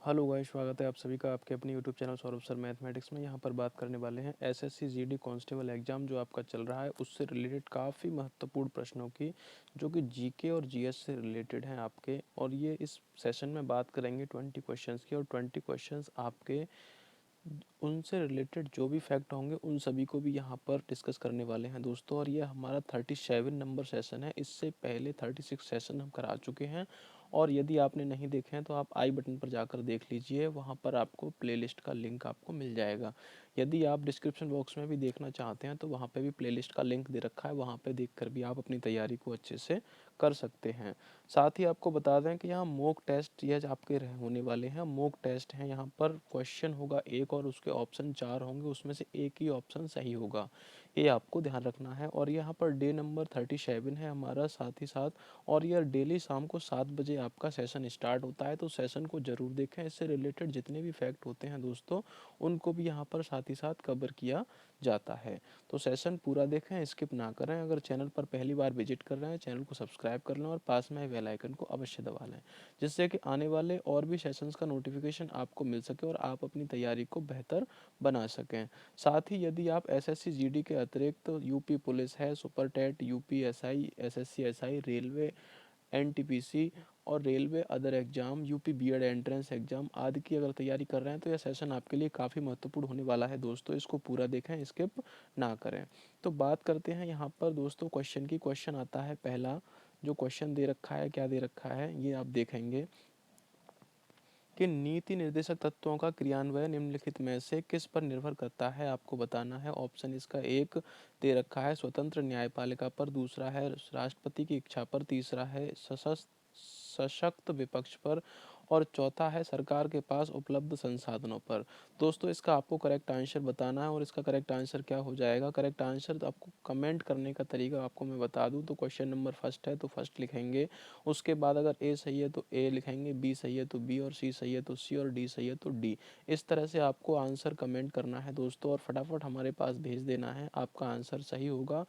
Hello guys, स्वागत है आप सभी का आपके अपने YouTube channel Saurabh sir mathematics में। यहाँ पर बात करने वाले हैं एसएससी जीडी कांस्टेबल एग्जाम जो आपका चल रहा है उससे रिलेटेड काफ़ी महत्वपूर्ण प्रश्नों की, जो कि जीके और जीएस से रिलेटेड हैं आपके। और ये इस सेशन में बात करेंगे 20 क्वेश्चंस की, और 20 क्वेश्चंस आपके उनसे रिलेटेड जो भी फैक्ट होंगे उन सभी को भी यहाँ पर डिस्कस करने वाले हैं दोस्तों। और ये हमारा 37 नंबर सेशन है। इससे पहले 36 सेशन हम करा चुके हैं, और यदि आपने नहीं देखे हैं तो आप आई बटन पर जाकर देख लीजिए, वहाँ पर आपको प्लेलिस्ट का लिंक आपको मिल जाएगा। यदि आप डिस्क्रिप्शन बॉक्स में भी देखना चाहते हैं तो वहाँ पे भी प्लेलिस्ट का लिंक दे रखा है, वहाँ पे देखकर भी आप अपनी तैयारी को अच्छे से कर सकते हैं। साथ ही आपको बता दें कि यहाँ मॉक टेस्ट यह आपके होने वाले हैं। मॉक टेस्ट हैं, यहाँ पर क्वेश्चन होगा एक और उसके ऑप्शन 4 होंगे, उसमें से एक ही ऑप्शन सही होगा, ये आपको ध्यान रखना है। और यहाँ पर डे नंबर 37 है हमारा, साथ ही साथ। और यह डेली शाम को 7 बजे आपका सेशन स्टार्ट होता है, तो सेशन को ज़रूर देखें। इससे रिलेटेड जितने भी फैक्ट होते हैं दोस्तों, उनको भी यहाँ पर साथ ही साथ कवर किया जाता है। तो सेशन पूरा देखें, स्किप ना करें। अगर चैनल पर पहली बार विजिट कर रहे हैं, चैनल को सब्सक्राइब कर लें और पास में बेल आइकन को अवश्य दबा लें, जिससे कि आने वाले और भी सेशंस का नोटिफिकेशन आपको मिल सके और आप अपनी तैयारी को बेहतर बना सकें। साथ ही यदि आप एसएससी जीडी के अतिरिक्त तो यूपी पुलिस है, super TET, UP SI, SSC SI, railway, NTPC और railway other exam, UP BEd entrance exam आदि की अगर तैयारी कर रहे हैं तो यह सेशन आपके लिए काफ़ी महत्वपूर्ण होने वाला है दोस्तों। इसको पूरा देखें, स्किप ना करें। तो बात करते हैं यहाँ पर दोस्तों क्वेश्चन की। क्वेश्चन आता है पहला, जो क्वेश्चन दे रखा है, क्या दे रखा है ये आप देखेंगे कि नीति निर्देशक तत्वों का क्रियान्वयन निम्नलिखित में से किस पर निर्भर करता है, आपको बताना है। ऑप्शन इसका एक दे रखा है स्वतंत्र न्यायपालिका पर, दूसरा है राष्ट्रपति की इच्छा पर, तीसरा है सशक्त विपक्ष पर, और चौथा है सरकार के पास उपलब्ध संसाधनों पर। दोस्तों इसका आपको करेक्ट आंसर बताना है, और इसका करेक्ट आंसर क्या हो जाएगा। करेक्ट आंसर तो आपको कमेंट करने का तरीका आपको मैं बता दूं तो क्वेश्चन नंबर फर्स्ट है तो फर्स्ट लिखेंगे, उसके बाद अगर ए सही है तो ए लिखेंगे, बी सही है तो बी, और सी सही है तो सी, और डी सही है तो डी। इस तरह से आपको आंसर कमेंट करना है दोस्तों, और फटाफट हमारे पास भेज देना है। आपका आंसर सही होगा,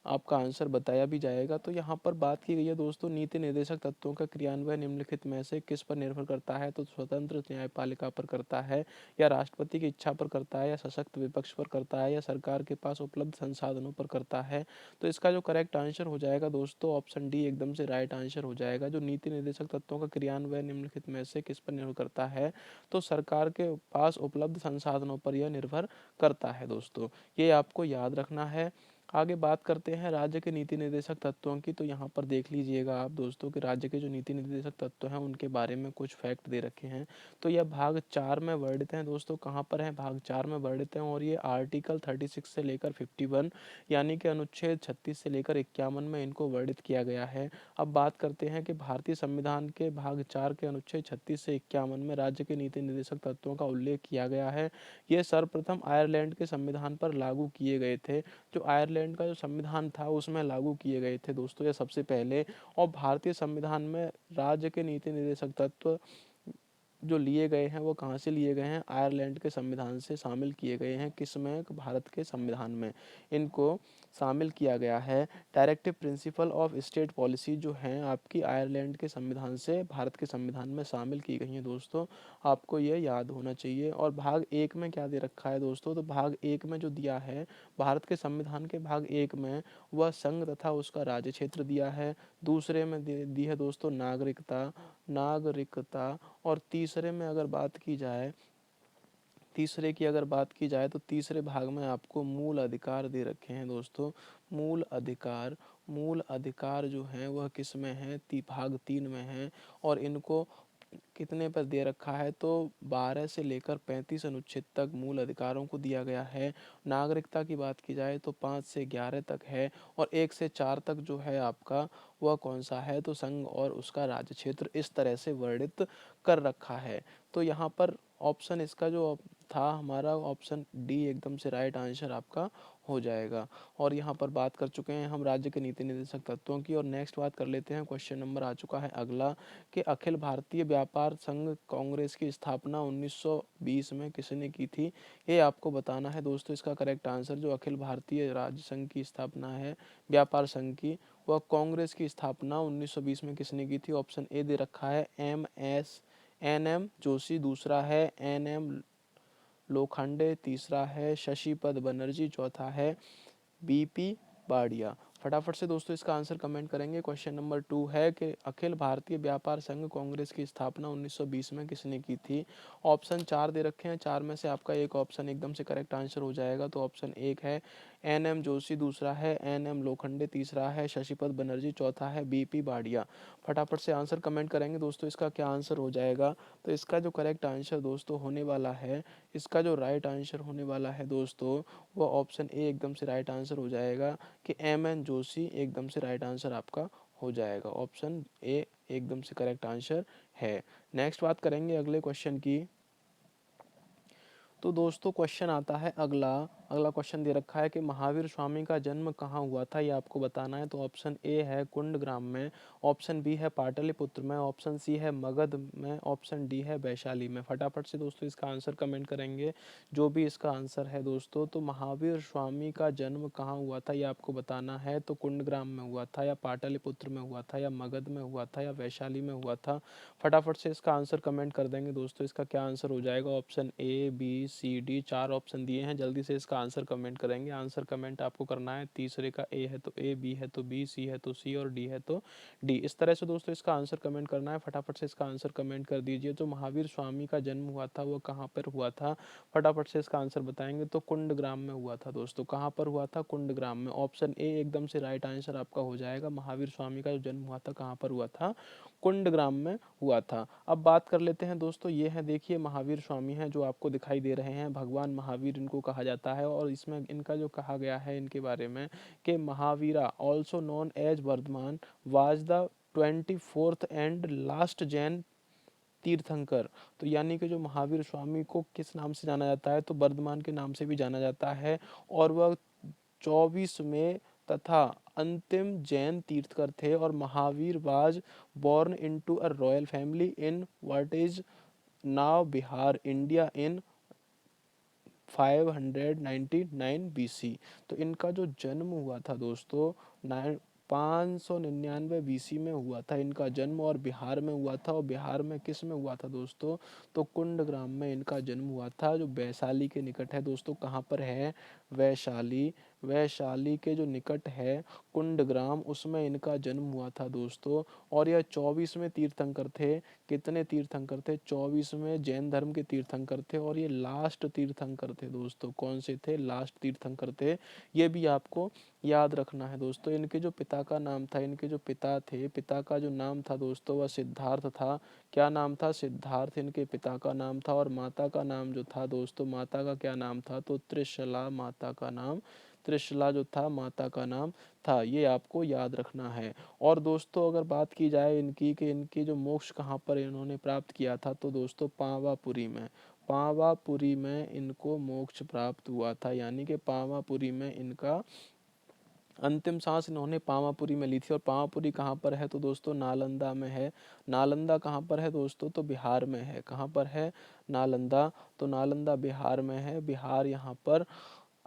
आपका आंसर बताया भी जाएगा। तो यहाँ पर बात की गई है दोस्तों, नीति निर्देशक तत्वों का क्रियान्वयन निम्नलिखित में से किस पर निर्भर करता है, तो स्वतंत्र न्यायपालिका पर करता है, या राष्ट्रपति की इच्छा पर करता है, या सशक्त विपक्ष पर करता है, या सरकार के पास उपलब्ध संसाधनों पर करता है। तो इसका जो करेक्ट आंसर हो जाएगा दोस्तों, ऑप्शन डी एकदम से राइट आंसर हो जाएगा। जो नीति निर्देशक तत्वों का क्रियान्वयन निम्नलिखित में से किस पर निर्भर करता है, तो सरकार के पास उपलब्ध संसाधनों पर यह निर्भर करता है दोस्तों, ये आपको याद रखना है। आगे बात करते हैं राज्य के नीति निर्देशक तत्वों की। तो यहाँ पर देख लीजिएगा आप दोस्तों कि राज्य के जो नीति निर्देशक तत्व हैं उनके बारे में कुछ फैक्ट दे रखे हैं। तो यह भाग 4 में वर्णित हैं दोस्तों। कहाँ पर है, भाग 4 में वर्णित हैं, और ये आर्टिकल 36 से लेकर 51 यानी कि अनुच्छेद 36 से लेकर 51 में इनको वर्णित किया गया है। अब बात करते हैं कि भारतीय संविधान के भाग 4 के अनुच्छेद 36 से 51 में राज्य के नीति निर्देशक तत्वों का उल्लेख किया गया है। ये सर्वप्रथम आयरलैंड के संविधान पर लागू किए गए थे। जो आयरलैंड का जो संविधान था उसमें लागू किए गए थे दोस्तों ये सबसे पहले। और भारतीय संविधान में राज्य के नीति निर्देशक तत्व जो लिए गए हैं वो कहाँ से लिए गए हैं, आयरलैंड के संविधान से शामिल किए गए हैं। किसमें, भारत के संविधान में इनको शामिल किया गया है। Directive principle of state policy जो हैं आपकी आयरलैंड के संविधान से भारत के संविधान में शामिल की गई हैं दोस्तों, आपको ये याद होना चाहिए। और भाग 1 में क्या दे रखा है दोस्तों, तो भाग 1 में जो दिया है भारत के संविधान के भाग 1 में, वह संघ तथा उसका राज्य क्षेत्र दिया है। दूसरे में दी है दोस्तों नागरिकता, नागरिकता। और तीसरे में अगर बात की जाए, तीसरे की अगर बात की जाए तो तीसरे भाग में आपको मूल अधिकार दे रखे हैं दोस्तों। मूल अधिकार, मूल अधिकार जो हैं वह किस में है, भाग 3 में है। और इनको कितने पर दे रखा है, तो 12 से लेकर 35 अनुच्छेद तक मूल अधिकारों को दिया गया है। नागरिकता की बात की जाए तो 5 से 11 तक है, और 1 से 4 तक जो है आपका वह कौन सा है, तो संघ और उसका राज्य क्षेत्र। इस तरह से वर्णित कर रखा है। तो यहाँ पर ऑप्शन इसका जो था हमारा, ऑप्शन डी एकदम से राइट आंसर आपका हो जाएगा। और यहाँ पर बात कर चुके हैं हम राज्य के नीति निर्देशक तत्वों की। और नेक्स्ट बात कर लेते हैं, क्वेश्चन नंबर आ चुका है अगला, कि अखिल भारतीय व्यापार संघ कांग्रेस की स्थापना 1920 में किसने की थी, ये आपको बताना है दोस्तों। इसका करेक्ट आंसर, जो अखिल भारतीय राज्य संघ की स्थापना है व्यापार संघ की, वह कांग्रेस की स्थापना 1920 में किसने की थी। ऑप्शन ए दे रखा है NM जोशी, दूसरा है NM लोखंडे, तीसरा है शशिपद बनर्जी, चौथा है BP बाड़िया। फटाफट से दोस्तों इसका आंसर कमेंट करेंगे। क्वेश्चन नंबर 2 है कि अखिल भारतीय व्यापार संघ कांग्रेस की स्थापना 1920 में किसने की थी। ऑप्शन 4 दे रखे हैं, 4 में से आपका एक ऑप्शन एकदम से करेक्ट आंसर हो जाएगा। तो ऑप्शन 1 है NM जोशी, दूसरा है NM लोखंडे, तीसरा है शशिपद बनर्जी, चौथा है BP बाड़िया। फटाफट से आंसर कमेंट करेंगे दोस्तों, इसका क्या आंसर हो जाएगा। तो इसका जो करेक्ट आंसर दोस्तों होने वाला है, इसका जो राइट आंसर होने वाला है दोस्तों, वो ऑप्शन ए एकदम से राइट आंसर हो जाएगा कि MN जोशी एकदम से राइट आंसर आपका हो जाएगा। ऑप्शन ए एकदम से करेक्ट आंसर है। नेक्स्ट बात करेंगे अगले क्वेश्चन की। तो दोस्तों क्वेश्चन आता है अगला। अगला क्वेश्चन दे रखा है कि महावीर स्वामी का जन्म कहाँ हुआ था, ये आपको बताना है। तो ऑप्शन ए है कुंडग्राम में, ऑप्शन बी है पाटलिपुत्र में, ऑप्शन सी है मगध में, ऑप्शन डी है वैशाली में। फटाफट से दोस्तों इसका आंसर कमेंट करेंगे, जो भी इसका आंसर है दोस्तों। तो महावीर स्वामी का जन्म कहाँ हुआ था, ये आपको बताना है। तो कुंडग्राम में हुआ था, या पाटलिपुत्र में हुआ था, या मगध में हुआ था, या वैशाली में हुआ था। फटाफट से इसका आंसर कमेंट कर देंगे दोस्तों, इसका क्या आंसर हो जाएगा। Option A B C D 4 option दिए हैं, जल्दी से इसका आंसर कमेंट करेंगे। आंसर कमेंट आपको करना है, तीसरे का A है तो A, B है तो B, C है तो C और D है तो D। इस तरह से दोस्तों इसका आंसर कमेंट करना है। फटाफट से इसका आंसर कमेंट कर दीजिए। तो महावीर स्वामी का जन्म हुआ था वो कहाँ पर हुआ था, फटाफट से इसका आंसर बताएंगे। तो कुंडग्राम में हुआ था दोस्तों। कहाँ पर हुआ था, कुंडग्राम में। ऑप्शन ए एकदम से राइट आंसर आपका हो जाएगा। महावीर स्वामी का जो जन्म हुआ था कहाँ पर हुआ था, कुंडग्राम में हुआ था। अब बात कर लेते हैं दोस्तों, ये है देखिए महावीर स्वामी हैं जो आपको दिखाई दे रहे हैं, भगवान महावीर इनको कहा जाता है। और इसमें इनका जो कहा गया है इनके बारे में कि Mahavira also known as Vardhaman was the 24th and last Jain Tirthankara. तो यानी कि जो महावीर स्वामी को किस नाम से जाना जाता है, तो वर्धमान के नाम से भी जाना जाता है। और वह 24वें तथा अंतिम जैन तीर्थकर थे। और Mahavir was born into a royal family in what is now Bihar India in 599 BC। तो इनका जो जन्म हुआ था दोस्तों 599 BC में हुआ था इनका जन्म, और बिहार में हुआ था। और बिहार में किस में हुआ था दोस्तों, तो कुंडग्राम में इनका जन्म हुआ था, जो वैशाली के निकट है दोस्तों। कहाँ पर है, वैशाली। वैशाली के जो निकट है कुंडग्राम, उसमें इनका जन्म हुआ था दोस्तों। और यह 24वें तीर्थंकर थे। कितने तीर्थंकर थे, 24वें जैन धर्म के तीर्थंकर थे। और ये लास्ट तीर्थंकर थे दोस्तों। कौन से थे, लास्ट तीर्थंकर थे। ये भी आपको याद रखना है दोस्तों। इनके जो पिता का नाम था, इनके जो पिता थे, पिता का जो नाम था दोस्तों वह सिद्धार्थ था। क्या नाम था, सिद्धार्थ इनके पिता का नाम था। और माता का नाम जो था दोस्तों, माता का क्या नाम था, तो त्रिशला माता का नाम, त्रिशला जो था माता का नाम था। ये आपको याद रखना है। और दोस्तों अगर बात की जाए इनकी कि इनकी जो मोक्ष कहाँ पर इन्होंने प्राप्त किया था, तो दोस्तों पावापुरी में। पावापुरी में इनको मोक्ष प्राप्त हुआ था। यानी कि पावापुरी में इनका अंतिम सांस इन्होंने पावापुरी में ली थी। और पावापुरी कहाँ पर है, तो दोस्तों नालंदा में है। नालंदा कहाँ पर है दोस्तों, तो बिहार में है। कहाँ पर है, नालंदा। तो नालंदा बिहार में है। बिहार यहाँ पर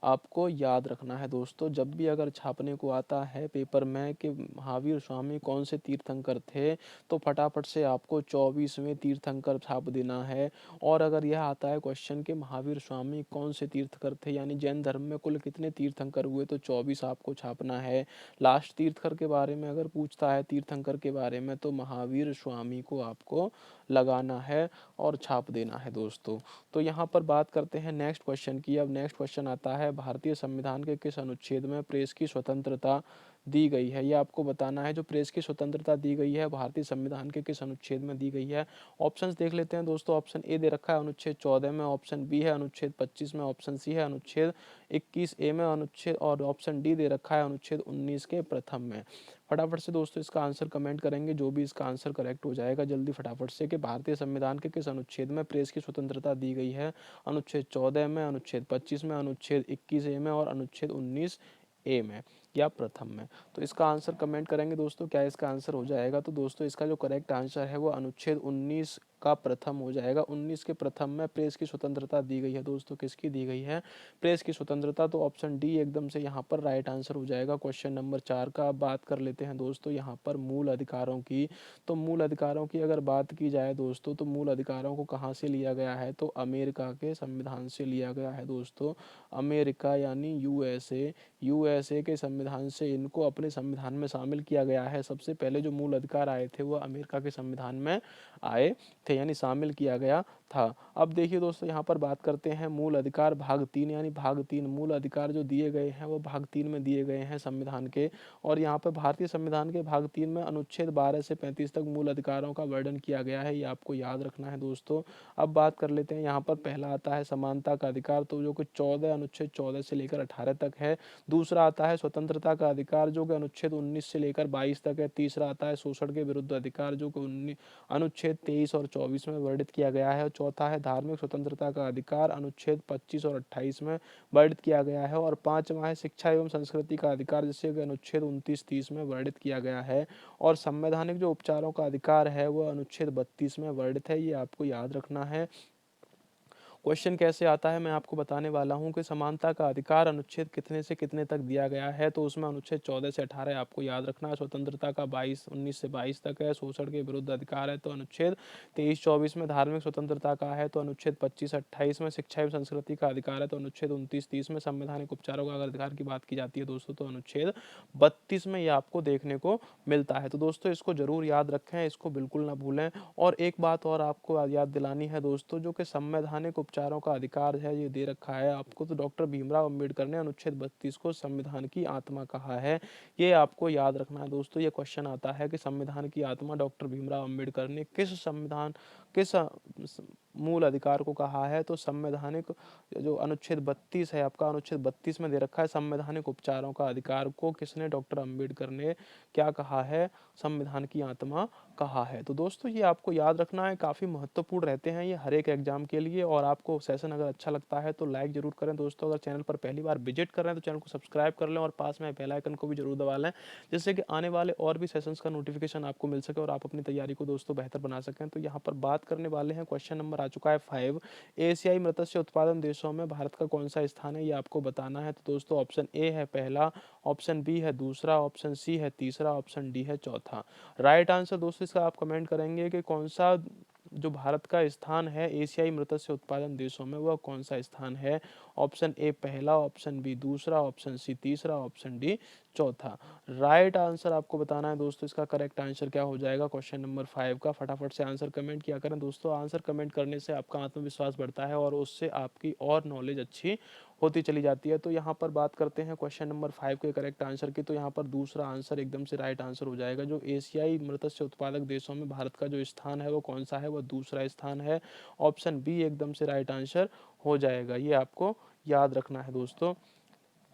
आपको याद रखना है दोस्तों। जब भी अगर छापने को आता है पेपर में कि महावीर स्वामी कौन से तीर्थंकर थे, तो फटाफट से आपको 24वें तीर्थंकर छाप देना है। और अगर यह आता है क्वेश्चन कि महावीर स्वामी कौन से तीर्थंकर थे, यानी जैन धर्म में कुल कितने तीर्थंकर हुए, तो 24 आपको छापना है। लास्ट तीर्थंकर के बारे में अगर पूछता है, तीर्थंकर के बारे में, तो महावीर स्वामी को आपको लगाना है और छाप देना है दोस्तों। तो यहाँ पर बात करते हैं नेक्स्ट क्वेश्चन की। अब नेक्स्ट क्वेश्चन आता है भारतीय संविधान के किस अनुच्छेद में प्रेस की स्वतंत्रता दी गई है, ये आपको बताना है। जो प्रेस की स्वतंत्रता दी गई है भारतीय संविधान के किस अनुच्छेद में दी गई है। ऑप्शंस देख लेते हैं दोस्तों। ऑप्शन ए दे रखा है अनुच्छेद 14 में, ऑप्शन बी है अनुच्छेद 25 में, ऑप्शन सी है अनुच्छेद 21A में, अनुच्छेद और ऑप्शन डी दे रखा है अनुच्छेद 19 के प्रथम में। फटाफट से दोस्तों इसका आंसर कमेंट करेंगे, जो भी इसका आंसर करेक्ट हो जाएगा जल्दी फटाफट से, कि भारतीय संविधान के किस अनुच्छेद में प्रेस की स्वतंत्रता दी गई है। अनुच्छेद 14 में, अनुच्छेद 25 में, अनुच्छेद 21A में और अनुच्छेद 19A में या प्रथम में। तो इसका आंसर कमेंट करेंगे दोस्तों, क्या इसका आंसर हो जाएगा। तो दोस्तों इसका जो करेक्ट आंसर है वो अनुच्छेद 19 का प्रथम हो जाएगा। 19 के प्रथम में प्रेस की स्वतंत्रता दी गई है दोस्तों, किसकी दी गई है? प्रेस की स्वतंत्रता। तो ऑप्शन डी एकदम से यहाँ पर राइट आंसर हो जाएगा क्वेश्चन नंबर 4 का। अब बात कर लेते हैं दोस्तों यहाँ पर मूल अधिकारों की। तो मूल अधिकारों की अगर बात की जाए दोस्तों, तो मूल अधिकारों को कहाँ से लिया गया है? तो अमेरिका के संविधान से लिया गया है दोस्तों। अमेरिका यानी यूएसए के संविधान से इनको अपने संविधान में शामिल किया गया है। सबसे पहले जो मूल अधिकार आए थे वो अमेरिका के संविधान में आए थे, यानी शामिल किया गया था। अब देखिए दोस्तों यहाँ पर बात करते हैं मूल अधिकार भाग 3, यानी भाग 3 मूल अधिकार जो दिए गए हैं वो भाग 3 में दिए गए हैं संविधान के। और यहाँ पर भारतीय संविधान के भाग 3 में अनुच्छेद 12 से 35 तक मूल अधिकारों का वर्णन किया गया है, ये आपको याद रखना है दोस्तों। अब बात कर लेते हैं यहाँ पर पहला आता है समानता का अधिकार, तो जो कि 14 अनुच्छेद 14 से लेकर 18 तक है। दूसरा आता है स्वतंत्रता का अधिकार जो कि अनुच्छेद 19 से लेकर 22 तक है। तीसरा आता है शोषण के विरुद्ध अधिकार जो कि अनुच्छेद 23 और 24 में वर्णित किया गया है। और चौथा है धार्मिक स्वतंत्रता का अधिकार, अनुच्छेद 25 और 28 में वर्णित किया गया है। और पांचवा है शिक्षा एवं संस्कृति का अधिकार जिसे अनुच्छेद 29-30 में वर्णित किया गया है। और संवैधानिक जो उपचारों का अधिकार है वह अनुच्छेद 32 में वर्णित है, ये आपको याद रखना है। क्वेश्चन कैसे आता है मैं आपको बताने वाला हूं कि समानता का अधिकार अनुच्छेद कितने से कितने तक दिया गया है। तो उसमें अनुच्छेद 14 से 18 आपको याद रखना है। स्वतंत्रता का 19 से 22 तक है। शोषण के विरुद्ध अधिकार है तो अनुच्छेद 23-24 में। धार्मिक स्वतंत्रता का है तो अनुच्छेद 25-28 में। शिक्षा एवं संस्कृति का अधिकार है तो अनुच्छेद 29-30 में। संवैधानिक उपचारों का अगर अधिकार की बात की जाती है दोस्तों तो अनुच्छेद 32 में ये आपको देखने को मिलता है। तो दोस्तों इसको जरूर याद रखें, इसको बिल्कुल ना भूलें। और एक बात और आपको याद दिलानी है दोस्तों, जो कि संवैधानिक उपचारों का अधिकार है ये दे रखा है आपको, तो डॉक्टर भीमराव अंबेडकर ने अनुच्छेद 32 को संविधान की आत्मा कहा है, ये आपको याद रखना है दोस्तों। ये क्वेश्चन आता है कि संविधान की आत्मा डॉक्टर भीमराव अंबेडकर ने किस मूल अधिकार को कहा है? तो संवैधानिक जो अनुच्छेद 32 है आपका, अनुच्छेद 32 में दे रखा है संवैधानिक उपचारों का अधिकार को किसने, डॉक्टर अंबेडकर ने क्या कहा है? संविधान की आत्मा कहा है। तो दोस्तों ये आपको याद रखना है, काफ़ी महत्वपूर्ण रहते हैं ये हर एक एग्जाम के लिए। और आपको सेशन अगर अच्छा लगता है तो लाइक जरूर करें दोस्तों। अगर चैनल पर पहली बार विजिट कर रहे हैं तो चैनल को सब्सक्राइब कर लें और पास में बेल आइकन को भी जरूर दबा लें, जिससे कि आने वाले और भी सेशंस का नोटिफिकेशन आपको मिल सके और आप अपनी तैयारी को दोस्तों बेहतर बना सकें। तो यहाँ पर बात करने वाले हैं, क्वेश्चन नंबर आ चुका है 5, एशियाई मत्स्य उत्पादन देशों में भारत का कौन सा स्थान है, ये आपको बताना है। तो दोस्तों ऑप्शन ए है पहला, ऑप्शन बी है दूसरा, ऑप्शन सी है तीसरा, ऑप्शन डी है चौथा। राइट आंसर दोस्तों इसका आप कमेंट करेंगे कि कौन सा जो भारत का स्थान है एशियाई मत्स्य उत्पादन देशों में वह कौन सा स्थान है। ऑप्शन ए पहला, ऑप्शन बी दूसरा, ऑप्शन सी तीसरा, ऑप्शन डी चौथा। राइट आंसर आपको बताना है दोस्तों, इसका करेक्ट आंसर क्या हो जाएगा क्वेश्चन नंबर 5 का। फटाफट से आंसर कमेंट किया करें दोस्तों। आंसर कमेंट करने से आपका आत्मविश्वास बढ़ता है और उससे आपकी और नॉलेज अच्छी होती चली जाती है। तो यहाँ पर बात करते हैं क्वेश्चन नंबर 5 के करेक्ट आंसर की। तो यहाँ पर दूसरा आंसर एकदम से राइट आंसर हो जाएगा। जो एशियाई मत्स्य उत्पादक देशों में भारत का जो स्थान है वो कौन सा है, वह दूसरा स्थान है। ऑप्शन बी एकदम से राइट आंसर हो जाएगा, ये आपको याद रखना है दोस्तों।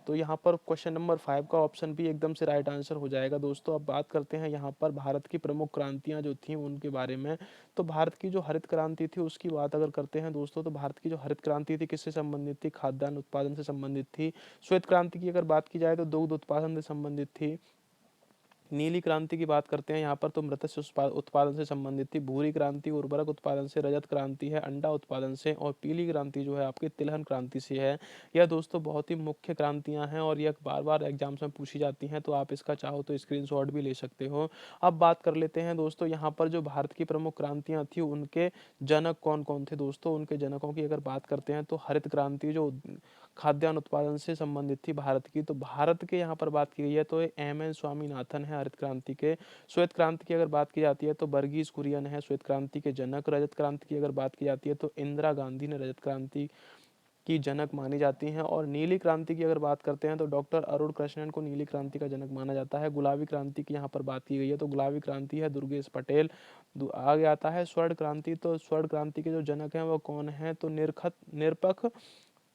तो यहाँ पर क्वेश्चन नंबर 5 का ऑप्शन बी एकदम से राइट आंसर हो जाएगा दोस्तों। अब बात करते हैं यहाँ पर भारत की प्रमुख क्रांतियाँ जो थी उनके बारे में। तो भारत की जो हरित क्रांति थी उसकी बात अगर करते हैं दोस्तों, तो भारत की जो हरित क्रांति थी किससे संबंधित थी? खाद्यान्न उत्पादन से संबंधित थी। श्वेत क्रांति की अगर बात की जाए तो दुग्ध उत्पादन से संबंधित थी। नीली क्रांति की बात करते हैं यहाँ पर तो मत्स्य उत्पादन से संबंधित थी। भूरी क्रांति उर्वरक उत्पादन से, रजत क्रांति है अंडा उत्पादन से, और पीली क्रांति जो है आपकी तिलहन क्रांति से है। यह दोस्तों बहुत ही मुख्य क्रांतियां हैं और यह बार बार एग्जाम्स में पूछी जाती हैं, तो आप इसका चाहो तो स्क्रीनशॉट भी ले सकते हो। अब बात कर लेते हैं दोस्तों यहाँ पर जो भारत की प्रमुख क्रांतियां थी उनके जनक कौन कौन थे दोस्तों। उनके जनकों की अगर बात करते हैं तो हरित क्रांति जो खाद्यान्न उत्पादन से संबंधित थी भारत की, तो भारत के यहाँ पर बात की गई है तो एम.एन. स्वामीनाथन है हरित क्रांति के। श्वेत क्रांति की अगर बात की जाती है तो वर्गीज कुरियन है श्वेत क्रांति के जनक। रजत क्रांति की अगर बात की जाती है तो इंदिरा गांधी ने रजत क्रांति की जनक मानी जाती हैं। और नीली क्रांति की अगर बात करते हैं तो डॉक्टर अरुण कृष्णन को नीली क्रांति का जनक माना जाता है। गुलाबी क्रांति की यहाँ पर बात की गई है तो गुलाबी क्रांति है दुर्गेश पटेल। आगे आता है स्वर्ण क्रांति, तो स्वर्ण क्रांति के जो जनक हैं वो कौन है, तो निरपक्ष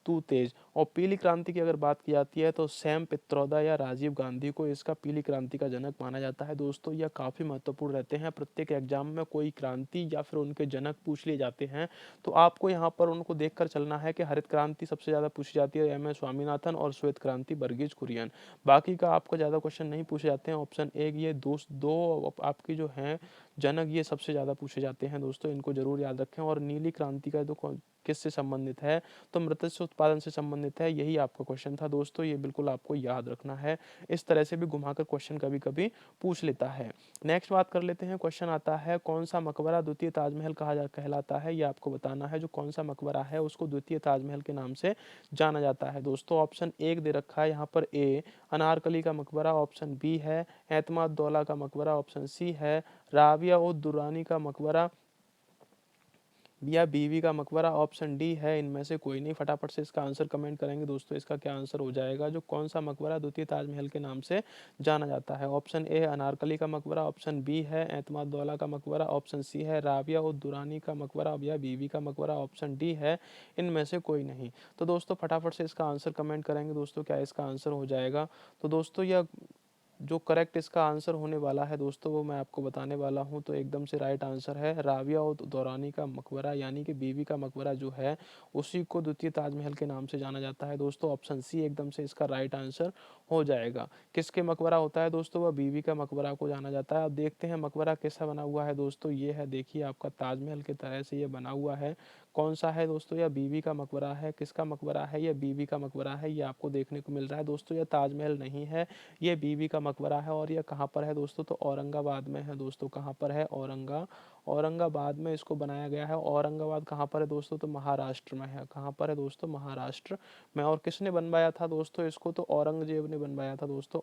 तू तेज। और पीली क्रांति की अगर बात की जाती है तो सैम पित्रोदा या राजीव गांधी को इसका पीली क्रांति का जनक माना जाता है। दोस्तों यह काफ़ी महत्वपूर्ण रहते हैं, प्रत्येक एग्जाम में कोई क्रांति या फिर उनके जनक पूछ लिए जाते हैं तो आपको यहाँ पर उनको देखकर चलना है कि हरित क्रांति सबसे ज़्यादा पूछी जाती है एम एस स्वामीनाथन और श्वेत क्रांति वर्गीज कुरियन। बाकी का आपको ज़्यादा क्वेश्चन नहीं पूछे जाते हैं। ऑप्शन एक ये दो आपकी जो हैं जनक ये सबसे ज़्यादा पूछे जाते हैं दोस्तों, इनको जरूर याद रखें। और नीली क्रांति का जो किससे संबंधित है तो मत्स्य उत्पादन से संबंधित है, यही आपका क्वेश्चन था दोस्तों, ये बिल्कुल आपको याद रखना है। इस तरह से भी घुमाकर क्वेश्चन कभी कभी पूछ लेता है। नेक्स्ट बात कर लेते हैं, क्वेश्चन आता है कौन सा मकबरा द्वितीय ताजमहल कहलाता है। ये आपको बताना है जो कौन सा मकबरा है उसको द्वितीय ताजमहल के नाम से जाना जाता है दोस्तों। ऑप्शन एक दे रखा है यहाँ पर ए अनारकली का मकबरा, ऑप्शन बी है एतमाद दौला का मकबरा, ऑप्शन सी है राबिया उद दुरानी का मकबरा या बीवी का मकबरा, ऑप्शन डी है इनमें से कोई नहीं। फटाफट से इसका आंसर कमेंट करेंगे दोस्तों, इसका क्या आंसर हो जाएगा जो कौन सा मकबरा द्वितीय ताजमहल के नाम से जाना जाता है। ऑप्शन ए है अनारकली का मकबरा, ऑप्शन बी है एतमाद दौला का मकबरा, ऑप्शन सी है राबिया उद दुरानी का मकबरा या बीवी का मकबरा, ऑप्शन डी है इनमें से कोई नहीं। तो दोस्तों फटाफट से इसका आंसर कमेंट करेंगे दोस्तों, क्या इसका आंसर हो जाएगा। तो दोस्तों यह जो करेक्ट इसका आंसर होने वाला है दोस्तों वो मैं आपको बताने वाला हूं। तो एकदम से राइट आंसर है राबिया और दौरानी का मकबरा, यानी कि बीवी का मकबरा जो है उसी को द्वितीय ताजमहल के नाम से जाना जाता है दोस्तों। ऑप्शन सी एकदम से इसका राइट आंसर हो जाएगा। किसके मकबरा होता है दोस्तों, वह बीवी का मकबरा को जाना जाता है। अब देखते हैं मकबरा कैसा बना हुआ है दोस्तों, ये है देखिए आपका ताजमहल की तरह से ये बना हुआ है। कौन सा है दोस्तों, यह बीवी का मकबरा है। किसका मकबरा है, यह बीवी का मकबरा है, ये आपको देखने को मिल रहा है दोस्तों। यह ताजमहल नहीं है, ये बीवी का मकबरा है। और यह कहाँ पर है दोस्तों, तो औरंगाबाद में है दोस्तों। कहाँ पर है, औरंगाबाद में इसको बनाया गया है। औरंगाबाद कहाँ पर है दोस्तों, तो महाराष्ट्र में है। कहाँ पर है दोस्तों, महाराष्ट्र में। और किसने बनवाया था दोस्तों इसको, तो औरंगजेब ने बनवाया था दोस्तों।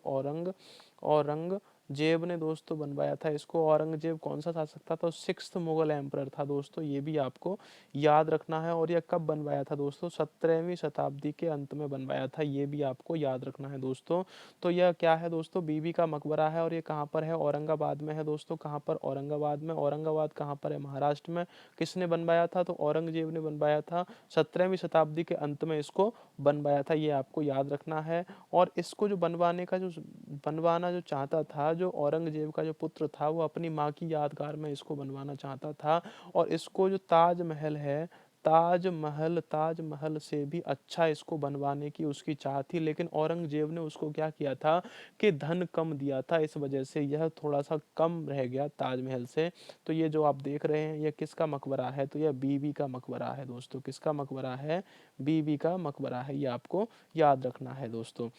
औरंगजेब ने दोस्तों बनवाया था इसको। औरंगजेब कौन सा शासक था, तो सिक्स्थ मुगल एम्परर था दोस्तों, ये भी आपको याद रखना है। और यह कब बनवाया था दोस्तों, 17वीं शताब्दी के अंत में बनवाया था, ये भी आपको याद रखना है दोस्तों। तो यह क्या है दोस्तों, बीबी का मकबरा है। और ये कहाँ पर है, औरंगाबाद में है दोस्तों। कहाँ पर, औरंगाबाद में। औरंगाबाद कहाँ पर है, महाराष्ट्र में। किसने बनवाया था, तो औरंगजेब ने बनवाया था। 17वीं शताब्दी के अंत में इसको बनवाया था, ये आपको याद रखना है। और इसको जो बनवाना जो चाहता था, जो औरंगजेब का जो पुत्र था वो अपनी माँ की यादगार में इसको बनवाना चाहता था। और इसको जो ताजमहल है, ताजमहल से भी अच्छा इसको बनवाने की उसकी चाह थी, लेकिन औरंगजेब ने उसको क्या किया था कि धन कम दिया था, इस वजह से यह थोड़ा सा कम रह गया ताजमहल से। तो ये जो आप देख रहे हैं यह किसका मकबरा है, तो यह बीबी का मकबरा है दोस्तों। किसका मकबरा है, बीबी का मकबरा है, ये आपको याद रखना है दोस्तों।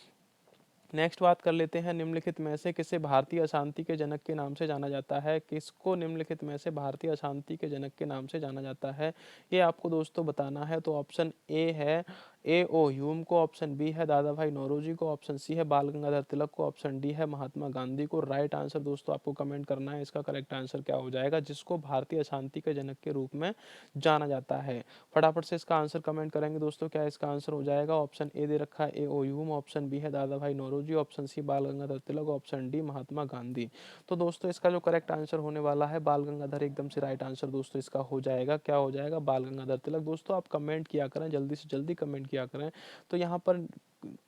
नेक्स्ट बात कर लेते हैं, निम्नलिखित में से किसे भारतीय अशांति के जनक के नाम से जाना जाता है। किसको निम्नलिखित में से भारतीय अशांति के जनक के नाम से जाना जाता है, ये आपको दोस्तों बताना है। तो ऑप्शन ए है ए ओ ह्यूम को, ऑप्शन बी है दादा भाई नौरोजी को, ऑप्शन सी है बाल गंगाधर तिलक को, ऑप्शन डी है महात्मा गांधी को। राइट आंसर दोस्तों आपको कमेंट करना है, इसका करेक्ट आंसर क्या हो जाएगा जिसको भारतीय अशांति के जनक के रूप में जाना जाता है। फटाफट से इसका आंसर कमेंट करेंगे दोस्तों, क्या इसका आंसर हो जाएगा। ऑप्शन ए दे रखा है ए ओ ह्यूम, ऑप्शन बी है दादा भाई नौरोजी, ऑप्शन सी बाल गंगाधर तिलक, ऑप्शन डी महात्मा गांधी। तो दोस्तों इसका जो करेक्ट आंसर होने वाला है बाल गंगाधर, एकदम से राइट आंसर दोस्तों इसका हो जाएगा। क्या हो जाएगा, बाल गंगाधर तिलक। दोस्तों आप कमेंट किया करें, जल्दी से जल्दी कमेंट किया करें। तो यहाँ पर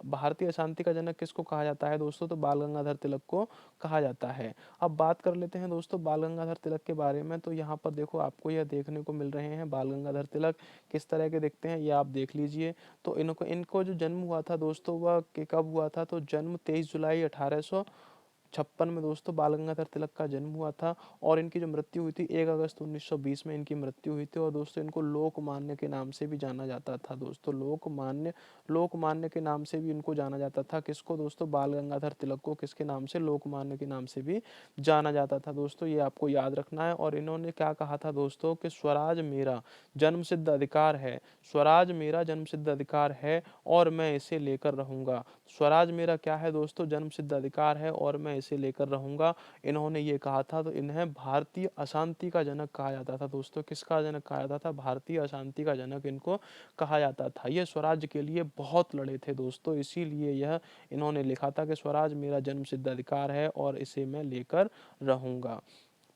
भारतीय अशांति का जनक किसको कहा जाता है दोस्तों, तो बाल गंगाधर तिलक को कहा जाता है। अब बात कर लेते हैं दोस्तों बाल गंगाधर तिलक के बारे में। तो यहाँ पर देखो आपको यह देखने को मिल रहे हैं बाल गंगाधर तिलक किस तरह के दिखते हैं, ये आप देख लीजिए। तो इनको जो जन्म हुआ था दोस्तों वह कब हुआ था, तो जन्म 23 जुलाई 1856 में दोस्तों बाल गंगाधर तिलक का जन्म हुआ था। और इनकी जो मृत्यु हुई थी 1 अगस्त 1920 में इनकी मृत्यु हुई थी। और दोस्तों इनको लोकमान्य के नाम से भी जाना जाता था दोस्तों, लोकमान्य के नाम से भी इनको जाना जाता था। किसको दोस्तों, बाल गंगाधर तिलक को किसके नाम से, लोकमान्य के नाम से भी जाना जाता था दोस्तों, ये आपको याद रखना है। और इन्होंने क्या कहा था दोस्तों कि स्वराज मेरा जन्मसिद्ध अधिकार है, स्वराज मेरा जन्मसिद्ध अधिकार है और मैं इसे लेकर रहूंगा। स्वराज मेरा क्या है दोस्तों, जन्मसिद्ध अधिकार है और मैं इसे लेकर रहूंगा, इन्होंने ये कहा था। तो इन्हें भारतीय अशांति का जनक कहा जाता था दोस्तों। किसका जनक कहा जाता था, भारतीय अशांति का जनक इनको कहा जाता था। ये स्वराज के लिए बहुत लड़े थे दोस्तों, इसीलिए यह इन्होंने लिखा था कि स्वराज मेरा जन्मसिद्ध अधिकार है और इसे मैं लेकर रहूंगा।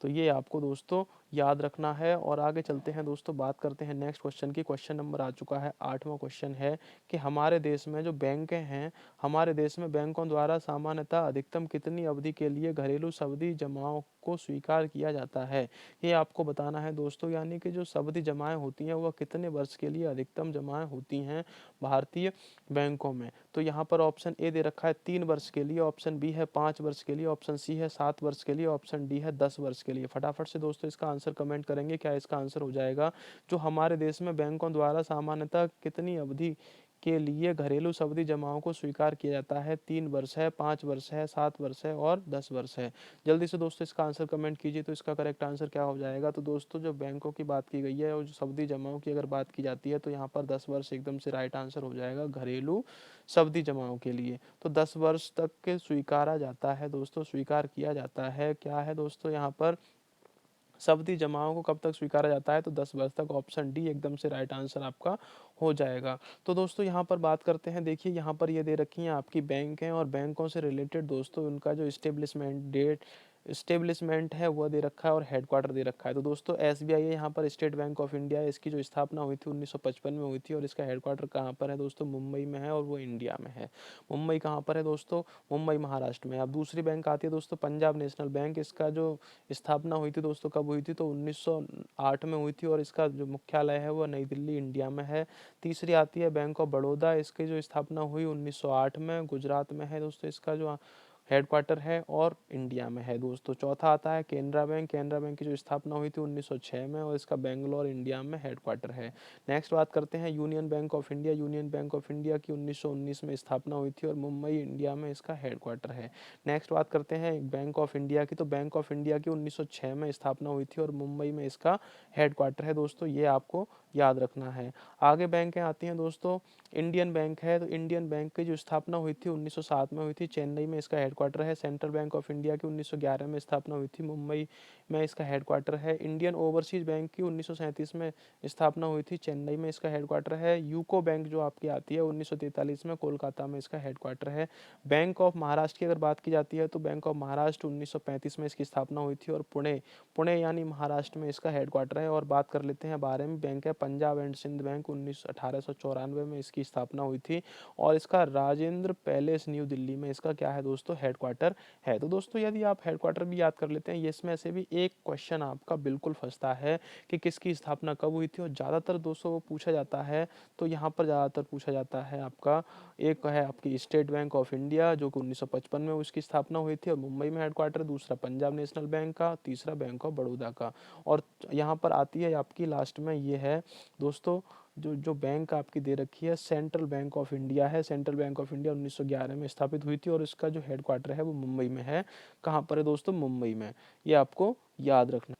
तो ये आपको दोस्तों याद रखना है। और आगे चलते हैं दोस्तों, बात करते हैं नेक्स्ट क्वेश्चन की। क्वेश्चन नंबर आ चुका है 8वां क्वेश्चन है कि हमारे देश में जो बैंक हैं, हमारे देश में बैंकों द्वारा सामान्यतः अधिकतम कितनी अवधि के लिए घरेलू सावधि जमाओं को स्वीकार किया जाता है। ये आपको बताना है दोस्तों, यानी कि जो सावधि जमाएं होती हैं वह कितने वर्ष के लिए अधिकतम जमाएं होती हैं भारतीय बैंकों में। तो यहाँ पर ऑप्शन ए दे रखा है 3 वर्ष के लिए, ऑप्शन बी है 5 वर्ष के लिए, ऑप्शन सी है 7 वर्ष के लिए, ऑप्शन डी है 10 वर्ष के लिए। फटाफट से दोस्तों इसका आंसर कमेंट करेंगे, क्या इसका आंसर हो जाएगा जो हमारे देश में बैंकों द्वारा सामान्यतः कितनी अवधि के लिए घरेलू सावधि जमाओं को स्वीकार किया जाता है। 3 वर्ष है, 5 वर्ष है, 7 वर्ष है और 10 वर्ष है। जल्दी से दोस्तों इसका आंसर कमेंट कीजिए। तो इसका करेक्ट आंसर क्या हो जाएगा। तो दोस्तों जो बैंकों की बात की गई है और जो सावधि जमाओं की अगर बात की जाती है तो यहाँ पर 10 वर्ष एकदम से राइट आंसर हो जाएगा घरेलू सावधि जमाओं के लिए। तो 10 वर्ष तक के स्वीकारा जाता है दोस्तों, स्वीकार किया जाता है। क्या है दोस्तों यहाँ पर सावधि जमाओं को कब तक स्वीकारा जाता है, तो 10 वर्ष तक। ऑप्शन डी एकदम से राइट आंसर आपका हो जाएगा। तो दोस्तों यहाँ पर बात करते हैं, देखिए यहाँ पर ये दे रखी हैं आपकी बैंक हैं और बैंकों से रिलेटेड दोस्तों उनका जो इस्टेब्लिशमेंट है वह दे रखा है और हेडक्वार्टर दे रखा है। तो दोस्तों एसबीआई है यहाँ पर, स्टेट बैंक ऑफ इंडिया है, इसकी जो स्थापना हुई थी 1955 में हुई थी और इसका हेडक्वार्टर कहाँ पर है दोस्तों, मुंबई में है और वो इंडिया में है। मुंबई कहाँ पर है दोस्तों, मुंबई महाराष्ट्र में। अब दूसरी बैंक आती है दोस्तों पंजाब नेशनल बैंक, इसका जो स्थापना हुई थी दोस्तों कब हुई थी, तो 1908 में हुई थी और इसका जो मुख्यालय है वह नई दिल्ली इंडिया में है। तीसरी आती है बैंक ऑफ बड़ौदा, इसकी जो स्थापना हुई 1908 में, गुजरात में है दोस्तों इसका जो हेडक्वार्टर है और इंडिया में है दोस्तों। चौथा आता है केनरा बैंक, केनरा बैंक की जो स्थापना हुई थी 1906 में और इसका बेंगलोर इंडिया में हेडक्वार्टर है। नेक्स्ट बात करते हैं union bank of India, union bank of India की 1919 में स्थापना हुई थी और मुंबई इंडिया में इसका हेडक्वार्टर है। नेक्स्ट बात करते हैं बैंक ऑफ इंडिया की, तो बैंक ऑफ इंडिया की 1906 में स्थापना हुई थी और मुंबई में इसका हेडक्वार्टर है दोस्तों, ये आपको याद रखना है। आगे बैंकें आती हैं दोस्तों, इंडियन बैंक है, तो इंडियन बैंक की जो स्थापना हुई थी 1907 में हुई थी, चेन्नई में इसका हेडक्वार्टर है। सेंट्रल बैंक ऑफ इंडिया की 1911 में स्थापना हुई थी, मुंबई में इसका हेडक्वार्टर है। इंडियन ओवरसीज बैंक की 1937 में स्थापना हुई थी, चेन्नई में इसका हेडक्वार्टर है। यूको बैंक जो आपकी आती है 1943 में, कोलकाता में इसका हेडक्वार्टर है। बैंक ऑफ महाराष्ट्र की अगर बात की जाती है तो बैंक ऑफ महाराष्ट्र 1935 में इसकी स्थापना हुई थी और पुणे पुणे यानी महाराष्ट्र में इसका हेडक्वार्टर है। और बात कर लेते हैं 12वीं बैंक है पंजाब एंड सिंध बैंक, 1894 में इसकी स्थापना हुई थी और इसका राजेंद्र पैलेस न्यू दिल्ली में इसका क्या है दोस्तों, हेडक्वार्टर है। तो दोस्तों यदि आप हेडक्वार्टर भी याद कर लेते हैं, इसमें से भी एक क्वेश्चन आपका बिल्कुल फंसता है कि किसकी स्थापना कब हुई थी, और ज़्यादातर दोस्तों वो पूछा जाता है। तो यहाँ पर ज़्यादातर पूछा जाता है आपका, एक है आपकी स्टेट बैंक ऑफ इंडिया जो कि 1955 में उसकी स्थापना हुई थी और मुंबई में हेडक्वार्टर, दूसरा पंजाब नेशनल बैंक का, तीसरा बैंक ऑफ बड़ौदा का। और यहाँ पर आती है आपकी लास्ट में, ये है दोस्तों जो जो बैंक आपकी दे रखी है सेंट्रल बैंक ऑफ इंडिया है। सेंट्रल बैंक ऑफ इंडिया 1911 में स्थापित हुई थी और इसका जो हेडक्वार्टर है वो मुंबई में है। कहाँ पर है दोस्तों, मुंबई में। ये आपको याद रखना।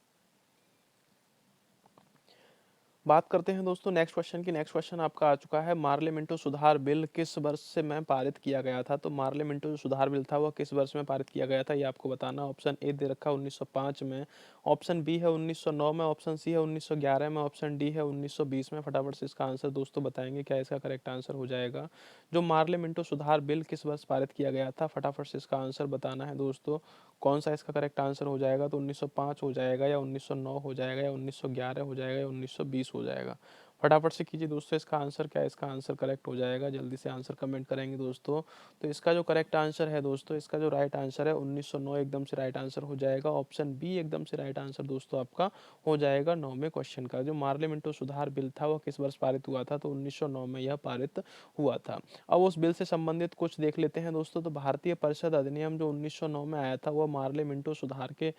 बात करते हैं दोस्तों नेक्स्ट क्वेश्चन की। नेक्स्ट क्वेश्चन आपका आ चुका है, मार्ले मिंटो सुधार बिल किस वर्ष से में पारित किया गया था। तो मार्ले मिंटो जो सुधार बिल था वह किस वर्ष में पारित किया गया था, ये आपको बताना। ऑप्शन ए दे रखा है 1905 में, ऑप्शन बी है 1909 में, ऑप्शन सी है 1911 में, ऑप्शन डी है 1920 में। फटाफट से इसका आंसर दोस्तों बताएंगे, क्या इसका करेक्ट आंसर हो जाएगा। जो मार्ले मिंटो सुधार बिल किस वर्ष पारित किया गया था, फटाफट से इसका आंसर बताना है दोस्तों। कौन सा इसका करेक्ट आंसर हो जाएगा, तो 1905 हो जाएगा या 1909 हो जाएगा या 1911 हो जाएगा या 1920 हो जाएगा। फटाफट से कीजिए दोस्तों इसका आंसर, क्या इसका आंसर करेक्ट हो जाएगा। जल्दी से आंसर कमेंट करेंगे दोस्तों। तो इसका जो करेक्ट आंसर है दोस्तों, इसका जो राइट आंसर है 1909 एकदम से राइट आंसर हो जाएगा। ऑप्शन बी एकदम से राइट आंसर दोस्तों आपका हो जाएगा 9वें क्वेश्चन का। जो मार्ले मिंटो सुधार बिल था वह किस वर्ष पारित हुआ था, तो 1909 में यह पारित हुआ था। अब उस बिल से संबंधित कुछ देख लेते हैं दोस्तों। तो भारतीय परिषद अधिनियम जो 1909 में आया था वह मार्ले मिंटो सुधार के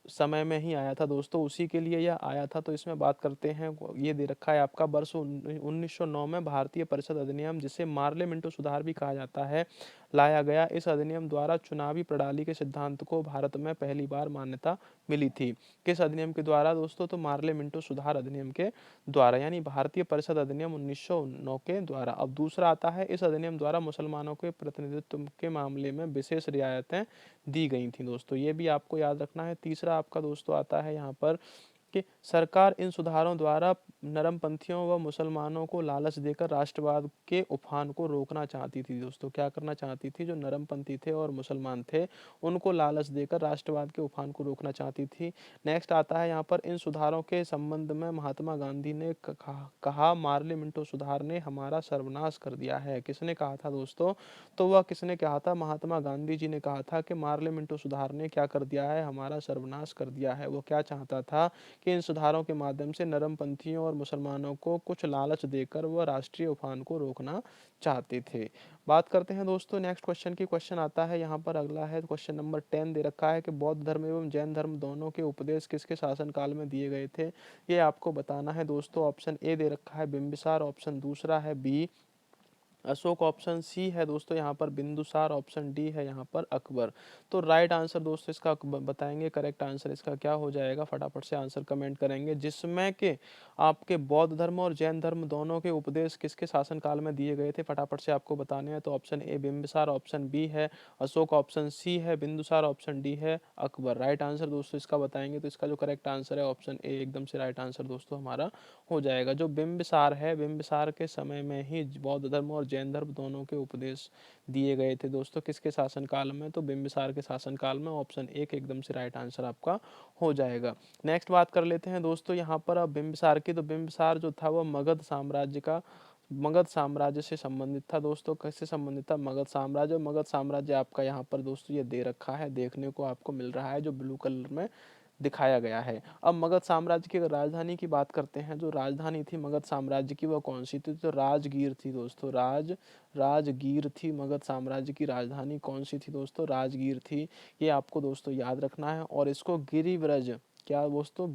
समय में ही आया था दोस्तों, उसी के लिए यह आया था। तो इसमें बात करते हैं, ये दे रखा है आपका वर्ष 1909 में भारतीय परिषद अधिनियम, जिसे मार्ले मिंटो सुधार भी कहा जाता है, लाया गया। इस अधिनियम द्वारा चुनावी प्रणाली के सिद्धांत को भारत में पहली बार मान्यता मिली थी। किस अधिनियम के द्वारा दोस्तों, तो मार्ले मिंटो सुधार अधिनियम के द्वारा, यानी भारतीय परिषद अधिनियम 1909 के द्वारा। अब दूसरा आता है, इस अधिनियम द्वारा मुसलमानों के प्रतिनिधित्व के मामले में विशेष रियायतें दी गई थी दोस्तों, ये भी आपको याद रखना है। तीसरा आपका दोस्तों आता है यहाँ पर कि सरकार इन सुधारों द्वारा नरमपंथियों व मुसलमानों को लालच देकर राष्ट्रवाद के उफान को रोकना चाहती थी। दोस्तों क्या करना चाहती थी, जो नरमपंथी थे और मुसलमान थे उनको लालच देकर राष्ट्रवाद के उफान को रोकना चाहती थी। नेक्स्ट आता है यहाँ पर, इन सुधारों के संबंध में महात्मा गांधी ने कहा मार्ले मिंटो सुधार ने हमारा सर्वनाश कर दिया है। किसने कहा था दोस्तों, तो वह किसने कहा था, महात्मा गांधी जी ने कहा था कि मार्ले मिंटो सुधार ने क्या कर दिया है, हमारा सर्वनाश कर दिया है। वो क्या चाहता था कि इन सुधारों के माध्यम से नरमपंथियों और मुसलमानों को कुछ लालच देकर वह राष्ट्रीय उफान को रोकना चाहते थे। बात करते हैं दोस्तों नेक्स्ट क्वेश्चन की। क्वेश्चन आता है यहाँ पर अगला है क्वेश्चन नंबर 10 दे रखा है कि बौद्ध धर्म एवं जैन धर्म दोनों के उपदेश किसके शासनकाल में दिए गए थे। ये आपको बताना है दोस्तों। ऑप्शन ए दे रखा है बिंबिसार, ऑप्शन दूसरा है बी अशोक, ऑप्शन सी है दोस्तों यहाँ पर बिंदुसार, ऑप्शन डी है यहाँ पर अकबर। तो राइट आंसर दोस्तों इसका बताएंगे, करेक्ट आंसर इसका क्या हो जाएगा, फटाफट से आंसर कमेंट करेंगे। जिसमें के आपके बौद्ध धर्म और जैन धर्म दोनों के उपदेश किसके शासनकाल में दिए गए थे, फटाफट से आपको बताने हैं। तो option A Bimbisara, option B है अशोक, ऑप्शन सी है बिंदुसार, ऑप्शन डी है अकबर। राइट आंसर दोस्तों इसका बताएंगे। तो इसका जो करेक्ट आंसर है ऑप्शन ए एकदम से राइट आंसर दोस्तों हमारा हो जाएगा। जो बिंबिसार है, बिंबिसार के समय में ही बौद्ध धर्म और जैन धर्म दोनों के उपदेश दिए गए थे दोस्तों। किसके शासनकाल में, तो बिंबिसार के शासनकाल में। ऑप्शन एक एकदम से राइट आंसर आपका हो जाएगा। नेक्स्ट बात कर लेते हैं दोस्तों यहाँ पर अब बिंबिसार की। तो बिंबिसार जो था वह मगध साम्राज्य से संबंधित था दोस्तों। किससे संबंधित था, मगध साम्राज्य। मगध साम्राज्य आपका यहाँ पर दोस्तों ये दे रखा है, देखने को आपको मिल रहा है जो ब्लू कलर में दिखाया गया है। अब मगध साम्राज्य की अगर राजधानी की बात करते हैं, जो राजधानी थी मगध साम्राज्य की वह कौन सी थी, तो राजगीर थी दोस्तों। राजगीर थी मगध साम्राज्य की राजधानी। कौन सी थी दोस्तों, राजगीर थी। ये आपको दोस्तों याद रखना है। और इसको गिरिव्रज, क्या दोस्तों,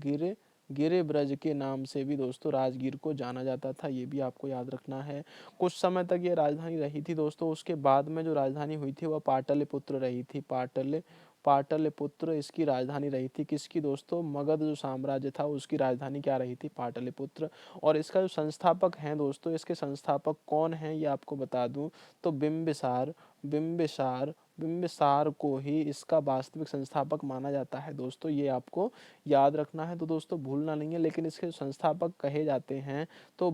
गिरिब्रज के नाम से भी दोस्तों राजगीर को जाना जाता था। ये भी आपको याद रखना है। कुछ समय तक ये राजधानी रही थी दोस्तों। उसके बाद में जो राजधानी हुई थी वह पाटलिपुत्र रही थी। पाटलिपुत्र इसकी राजधानी रही थी। किसकी दोस्तों, मगध जो साम्राज्य था उसकी राजधानी क्या रही थी, पाटलिपुत्र। और इसका जो संस्थापक हैं दोस्तों, इसके संस्थापक कौन हैं ये आपको बता दूं, तो बिंबिसार को ही इसका वास्तविक संस्थापक माना जाता है दोस्तों। ये आपको याद रखना है, तो दोस्तों भूलना नहीं है। लेकिन इसके संस्थापक कहे जाते हैं तो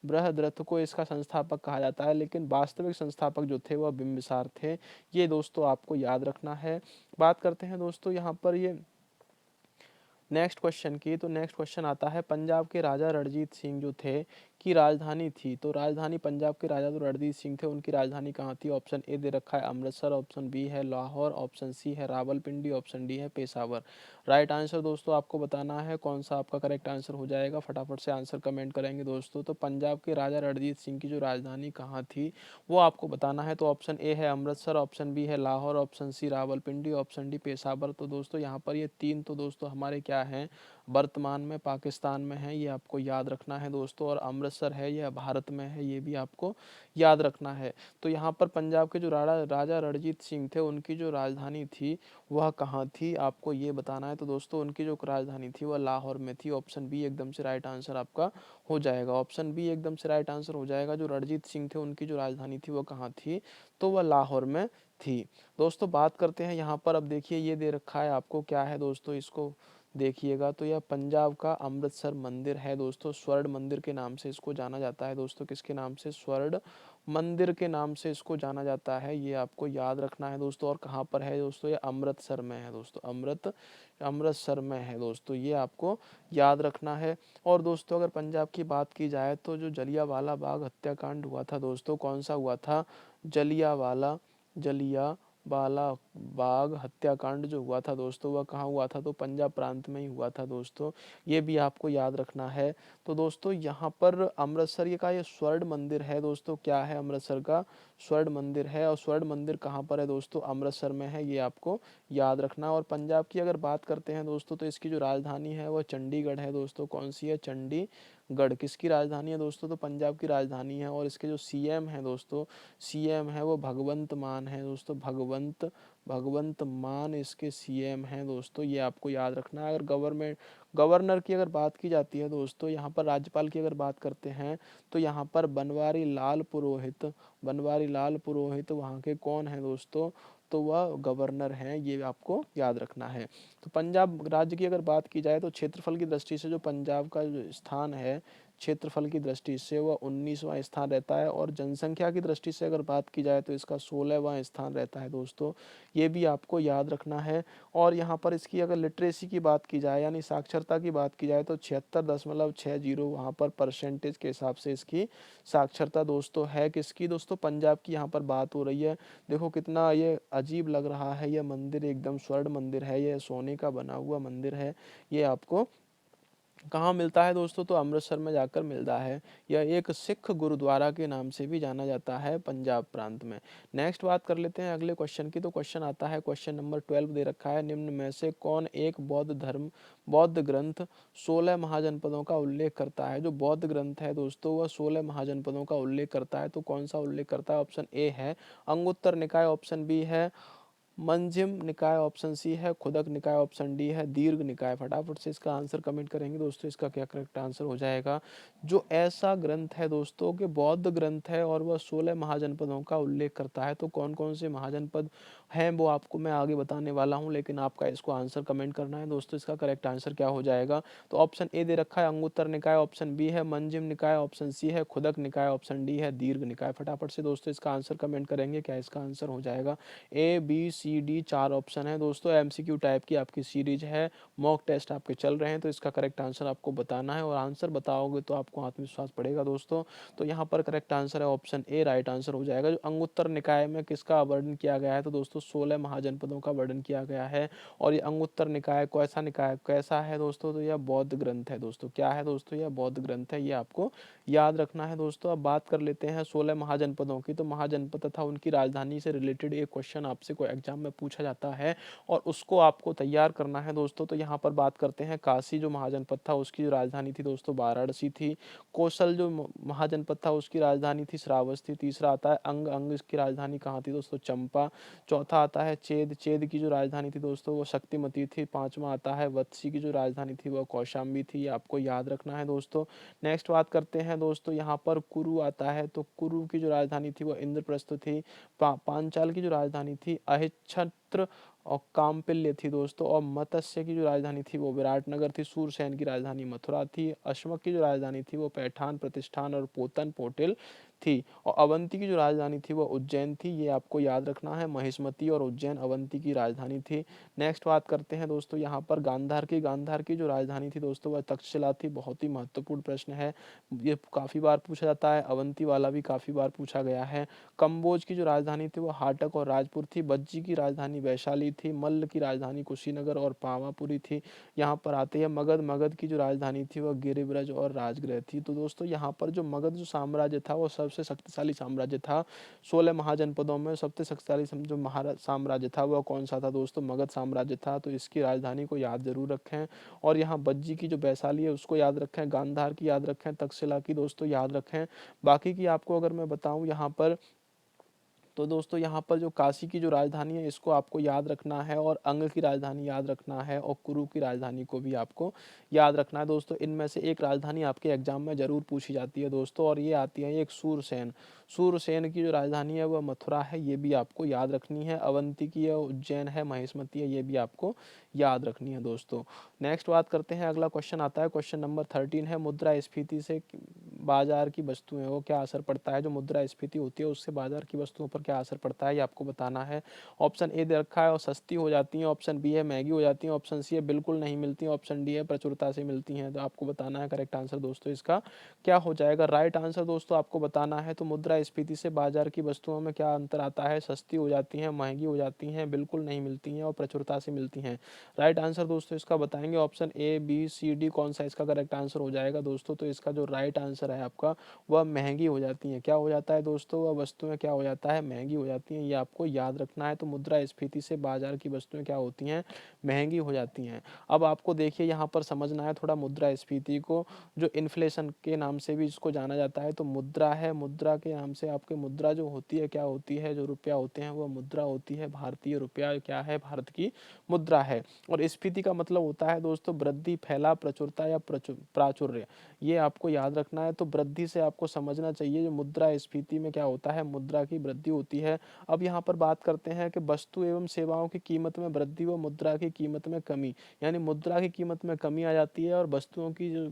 बृहद्रथ को इसका संस्थापक कहा जाता है, लेकिन वास्तविक संस्थापक जो थे वह बिंबिसार थे। ये दोस्तों आपको याद रखना है। बात करते हैं दोस्तों यहाँ पर ये नेक्स्ट क्वेश्चन की। तो नेक्स्ट क्वेश्चन आता है, पंजाब के राजा रणजीत सिंह जो थे की राजधानी थी, तो राजधानी पंजाब के राजा जो रणजीत सिंह थे उनकी राजधानी कहाँ थी। ऑप्शन ए दे रखा है अमृतसर, ऑप्शन बी है लाहौर, ऑप्शन सी है रावलपिंडी, ऑप्शन डी है पेशावर। राइट आंसर दोस्तों आपको बताना है कौन सा आपका करेक्ट आंसर हो जाएगा, फटाफट से आंसर कमेंट करेंगे दोस्तों। तो पंजाब के राजा रणजीत सिंह की जो राजधानी कहाँ थी वो आपको बताना है। तो ऑप्शन ए है अमृतसर, ऑप्शन बी है Lahore, option C Rawalpindi, option D Peshawar. तो दोस्तों यहाँ पर ये तीन तो दोस्तों हमारे क्या हैं, वर्तमान में पाकिस्तान में है, ये आपको याद रखना है दोस्तों। और अमृतसर है यह भारत में है, ये भी आपको याद रखना है। तो यहाँ पर पंजाब के जो राजा रणजीत सिंह थे उनकी जो राजधानी थी वह कहाँ थी आपको ये बताना है। तो दोस्तों उनकी जो राजधानी थी वह लाहौर में थी। ऑप्शन बी एकदम से राइट आंसर आपका हो जाएगा। ऑप्शन बी एकदम से राइट आंसर हो जाएगा। जो रणजीत सिंह थे उनकी जो राजधानी थी वह कहाँ थी, तो वह लाहौर में थी। दोस्तों बात करते हैं यहाँ पर, अब देखिए ये दे रखा है आपको, क्या है दोस्तों इसको देखिएगा, तो यह पंजाब का अमृतसर मंदिर है दोस्तों। स्वर्ण मंदिर के नाम से इसको जाना जाता है दोस्तों। किसके नाम से, स्वर्ण मंदिर के नाम से इसको जाना जाता है, ये आपको याद रखना है दोस्तों। और कहाँ पर है दोस्तों, ये अमृतसर में है दोस्तों। अमृतसर में है दोस्तों, ये आपको याद रखना है। और दोस्तों अगर पंजाब की बात की जाए तो जो जलियांवाला बाग हत्याकांड हुआ था दोस्तों, कौन सा हुआ था, जलियांवाला बाग हत्याकांड जो हुआ था दोस्तों वह कहाँ हुआ था, तो पंजाब प्रांत में ही हुआ था दोस्तों। ये भी आपको याद रखना है। तो दोस्तों यहाँ पर अमृतसर ये का ये स्वर्ण मंदिर है दोस्तों, क्या है, अमृतसर का स्वर्ण मंदिर है। और स्वर्ण मंदिर कहाँ पर है दोस्तों, अमृतसर में है, ये आपको याद रखना। और पंजाब की अगर बात करते हैं दोस्तों तो इसकी जो राजधानी है वह चंडीगढ़ है दोस्तों। कौन सी है, चंडीगढ़। किसकी राजधानी है दोस्तों, तो पंजाब की राजधानी है। और इसके जो सीएम है दोस्तों, सीएम है वो भगवंत मान है दोस्तों। भगवंत मान इसके सीएम हैं दोस्तों, ये आपको याद रखना है। अगर गवर्नर की अगर बात की जाती है दोस्तों, यहाँ पर राज्यपाल की अगर बात करते हैं तो यहाँ पर बनवारी लाल पुरोहित वहाँ के कौन है दोस्तों, दोस्तों वह गवर्नर हैं, ये आपको याद रखना है। तो पंजाब राज्य की अगर बात की जाए तो क्षेत्रफल की दृष्टि से जो पंजाब का जो स्थान है क्षेत्रफल की दृष्टि से वह 19वां स्थान रहता है, और जनसंख्या की दृष्टि से अगर बात की जाए तो इसका 16वां स्थान रहता है दोस्तों, ये भी आपको याद रखना है। और यहाँ पर इसकी अगर लिटरेसी की बात की जाए यानी साक्षरता की बात की जाए तो 76.60 वहाँ पर परसेंटेज के हिसाब से इसकी साक्षरता दोस्तों है। किसकी दोस्तों? पंजाब की यहाँ पर बात हो रही है। देखो कितना ये अजीब लग रहा है, यह मंदिर एकदम स्वर्ण मंदिर है, यह सोने का बना हुआ मंदिर है। ये आपको कहाँ मिलता है दोस्तों? तो अमृतसर में जाकर मिलता है। यह एक सिख गुरुद्वारा के नाम से भी जाना जाता है पंजाब प्रांत में। नेक्स्ट बात कर लेते हैं अगले क्वेश्चन की। तो क्वेश्चन आता है, क्वेश्चन नंबर 12 दे रखा है, निम्न में से कौन एक बौद्ध ग्रंथ 16 महाजनपदों का उल्लेख करता है? जो बौद्ध ग्रंथ है दोस्तों वह 16 महाजनपदों का उल्लेख करता है। तो कौन सा उल्लेख करता है? ऑप्शन ए है अंगुत्तर निकाय, ऑप्शन बी है मंजिम निकाय, ऑप्शन सी है खुदक निकाय, ऑप्शन डी है दीर्घ निकाय। फटाफट से इसका आंसर कमेंट करेंगे दोस्तों, इसका क्या करेक्ट आंसर हो जाएगा? जो ऐसा ग्रंथ है दोस्तों कि बौद्ध ग्रंथ है और वह 16 महाजनपदों का उल्लेख करता है। तो कौन कौन से महाजनपद हैं वो आपको मैं आगे बताने वाला हूँ, लेकिन आपका इसको आंसर कमेंट करना है दोस्तों। इसका करेक्ट आंसर क्या हो जाएगा? तो ऑप्शन ए दे रखा है अंगुत्तर निकाय, ऑप्शन बी है मंजिम निकाय, ऑप्शन सी है खुदक निकाय, ऑप्शन डी है दीर्घ निकाय। फटाफट से दोस्तों इसका आंसर कमेंट करेंगे, क्या इसका आंसर हो जाएगा? A B C D 4 option है दोस्तों, एमसीक्यू टाइप की आपकी सीरीज है, मॉक टेस्ट आपके चल रहे हैं, तो इसका करेक्ट आंसर आपको बताना है और आंसर बताओगे तो आपको आत्मविश्वास बढ़ेगा दोस्तों। तो यहाँ पर करेक्ट आंसर है ऑप्शन ए, राइट आंसर हो जाएगा। जो अंगुत्तर निकाय में किसका वर्णन किया गया है? तो दोस्तों 16 महाजनपदों का वर्णन किया गया है। और ये अंगुत्तर निकाय कैसा है दोस्तों? तो यह बौद्ध ग्रंथ है दोस्तों। क्या है दोस्तों? यह बौद्ध ग्रंथ है, ये आपको याद रखना है दोस्तों। अब बात कर लेते हैं 16 महाजनपदों की। तो महाजनपद तथा उनकी राजधानी से रिलेटेड एक क्वेश्चन आपसे कोई एग्जाम में पूछा जाता है और उसको आपको तैयार करना है दोस्तों। तो यहाँ पर बात करते हैं काशी जो महाजनपद था उसकी जो राजधानी थी दोस्तों वाराणसी थी। कौशल जो महाजनपद था उसकी राजधानी थी श्रावस्ती। तीसरा आता है अंग, अंग की राजधानी कहाँ थी दोस्तों? चंपा। चौथा आता है चेद, चेद की जो राजधानी थी दोस्तों वो शक्तिमती थी। पांचवा आता है वत्सी की जो राजधानी थी वह कौशाम्बी थी, ये आपको याद रखना है दोस्तों। नेक्स्ट बात करते हैं दोस्तों, यहाँ पर कुरु आता है। तो कुरु की जो राजधानी थी वह इंद्रप्रस्थ थी। पांचाल की जो राजधानी थी अहिच्छत्र और काम्पिल्य थी दोस्तों। और मत्स्य की जो राजधानी थी वो विराटनगर थी। सूरसेन की राजधानी मथुरा थी। अश्वक की जो राजधानी थी वो पैठान प्रतिष्ठान और पोतन पोटिल थी। और अवंती की जो राजधानी थी वो उज्जैन थी, ये आपको याद रखना है। महिष्मती और उज्जैन अवंती की राजधानी थी। नेक्स्ट बात करते हैं दोस्तों यहाँ पर गांधार की जो राजधानी थी दोस्तों वह तक्षशिला थी। बहुत ही महत्वपूर्ण प्रश्न है, ये काफ़ी बार पूछा जाता है। अवंती वाला भी काफ़ी बार पूछा गया है। कंबोज की जो राजधानी थी वो हाटक और राजपुर थी। बज्जी की राजधानी वैशाली थी। मल्ल की राजधानी कुशीनगर और पावापुरी थी। यहाँ पर आते हैं मगध, मगध की जो राजधानी थी वह गिरिब्रज और राजगृह थी। तो दोस्तों यहाँ पर जो मगध जो साम्राज्य था वो सबसे शक्तिशाली साम्राज्य था। 16 महाजनपदों में सबसे शक्तिशाली जो महाराज साम्राज्य था वह कौन सा था दोस्तों? मगध साम्राज्य था। तो इसकी राजधानी को याद जरूर रखें। और यहाँ बज्जी की जो वैशाली है उसको याद रखें, गांधार की याद रखें, तक्षशिला की दोस्तों याद रखें। बाकी की आपको अगर मैं बताऊं यहाँ पर, तो दोस्तों यहाँ पर जो काशी की जो राजधानी है इसको आपको याद रखना है, और अंग की राजधानी याद रखना है, और कुरु की राजधानी को भी आपको याद रखना है दोस्तों। इनमें से एक राजधानी आपके एग्जाम में जरूर पूछी जाती है दोस्तों, और ये आती है एक सूरसेन। सूरसेन की जो राजधानी है वह मथुरा है, ये भी आपको याद रखनी है। अवंती की है, उज्जैन है, महिष्मती है, ये भी आपको याद रखनी है दोस्तों। नेक्स्ट बात करते हैं, अगला क्वेश्चन आता है, क्वेश्चन नंबर 13 है, मुद्रास्फीति से बाजार की वस्तुएं वो क्या असर पड़ता है? जो मुद्रास्फीति होती है उससे बाजार की वस्तुओं पर क्या असर पड़ता है ये आपको बताना है। ऑप्शन ए दे रखा है और सस्ती हो जाती हैं, ऑप्शन बी है महंगी हो जाती हैं, ऑप्शन सी है बिल्कुल नहीं मिलती, ऑप्शन डी है प्रचुरता से मिलती हैं। तो आपको बताना है करेक्ट आंसर दोस्तों, इसका क्या हो जाएगा? राइट आंसर दोस्तों आपको बताना है। तो मुद्रास्फीति से बाजार की वस्तुओं में क्या अंतर आता है? सस्ती हो जाती हैं, महंगी हो जाती हैं, बिल्कुल नहीं मिलती हैं और प्रचुरता से मिलती हैं। राइट आंसर दोस्तों इसका बताएंगे option A B C D, कौन सा इसका करेक्ट आंसर हो जाएगा दोस्तों? तो इसका जो राइट आंसर है आपका वह महंगी हो जाती हैं। क्या हो जाता है दोस्तों? वह वस्तुएं क्या हो जाता है? महंगी हो जाती हैं, ये आपको याद रखना है। तो मुद्रास्फीति से बाजार की वस्तुएं क्या होती हैं? महंगी हो जाती हैं। अब आपको देखिए यहाँ पर समझना है थोड़ा मुद्रास्फीति को, जो इन्फ्लेशन के नाम से भी इसको जाना जाता है। तो मुद्रा है, मुद्रा के नाम से आपके मुद्रा जो होती है क्या होती है? जो रुपया होते हैं वह मुद्रा होती है। भारतीय रुपया क्या है? भारत की मुद्रा है। और स्फीति का मतलब होता है दोस्तों वृद्धि, फैला, प्रचुरता या प्राचुर्य, ये आपको याद रखना है। तो वृद्धि से आपको समझना चाहिए जो मुद्रास्फीति में क्या होता है, मुद्रा की वृद्धि होती है। अब यहाँ पर बात करते हैं कि वस्तु एवं सेवाओं की कीमत में वृद्धि व मुद्रा की कीमत में कमी, यानी मुद्रा की कीमत में कमी आ जाती है और वस्तुओं की जो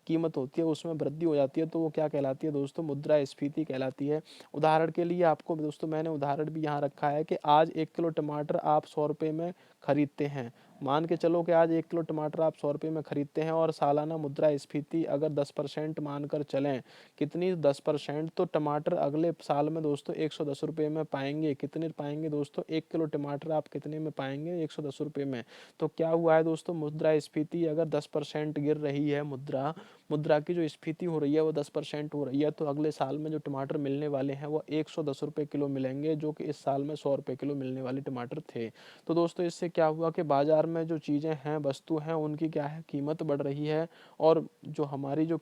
कीमत होती है उसमें वृद्धि हो जाती है, तो वो क्या कहलाती है दोस्तों, मुद्रास्फीति कहलाती है। उदाहरण के लिए आपको दोस्तों मैंने उदाहरण भी यहाँ रखा है कि आज 1 किलो टमाटर आप 100 रुपये में खरीदते हैं। मान के चलो कि आज 1 किलो टमाटर आप 100 रुपये में खरीदते हैं और सालाना मुद्रास्फीति अगर 10% मानकर चलें, कितनी 10%, तो टमाटर अगले साल में दोस्तों 110 रुपये में पाएंगे। कितने पाएंगे दोस्तों, 1 किलो टमाटर आप कितने में पाएंगे, 110 रुपये में। तो क्या हुआ है दोस्तों, मुद्रास्फीति अगर 10% गिर रही है, मुद्रा की जो स्फीति हो रही है वो 10% हो रही है, तो अगले साल में जो टमाटर मिलने वाले हैं वो 110 रुपये किलो मिलेंगे, जो कि इस साल में 100 रुपये किलो मिलने वाले टमाटर थे। तो दोस्तों इससे क्या हुआ कि बाजार में जो चीज़ें हैं, वस्तु हैं, उनकी क्या है, कीमत बढ़ रही है और जो हमारी जो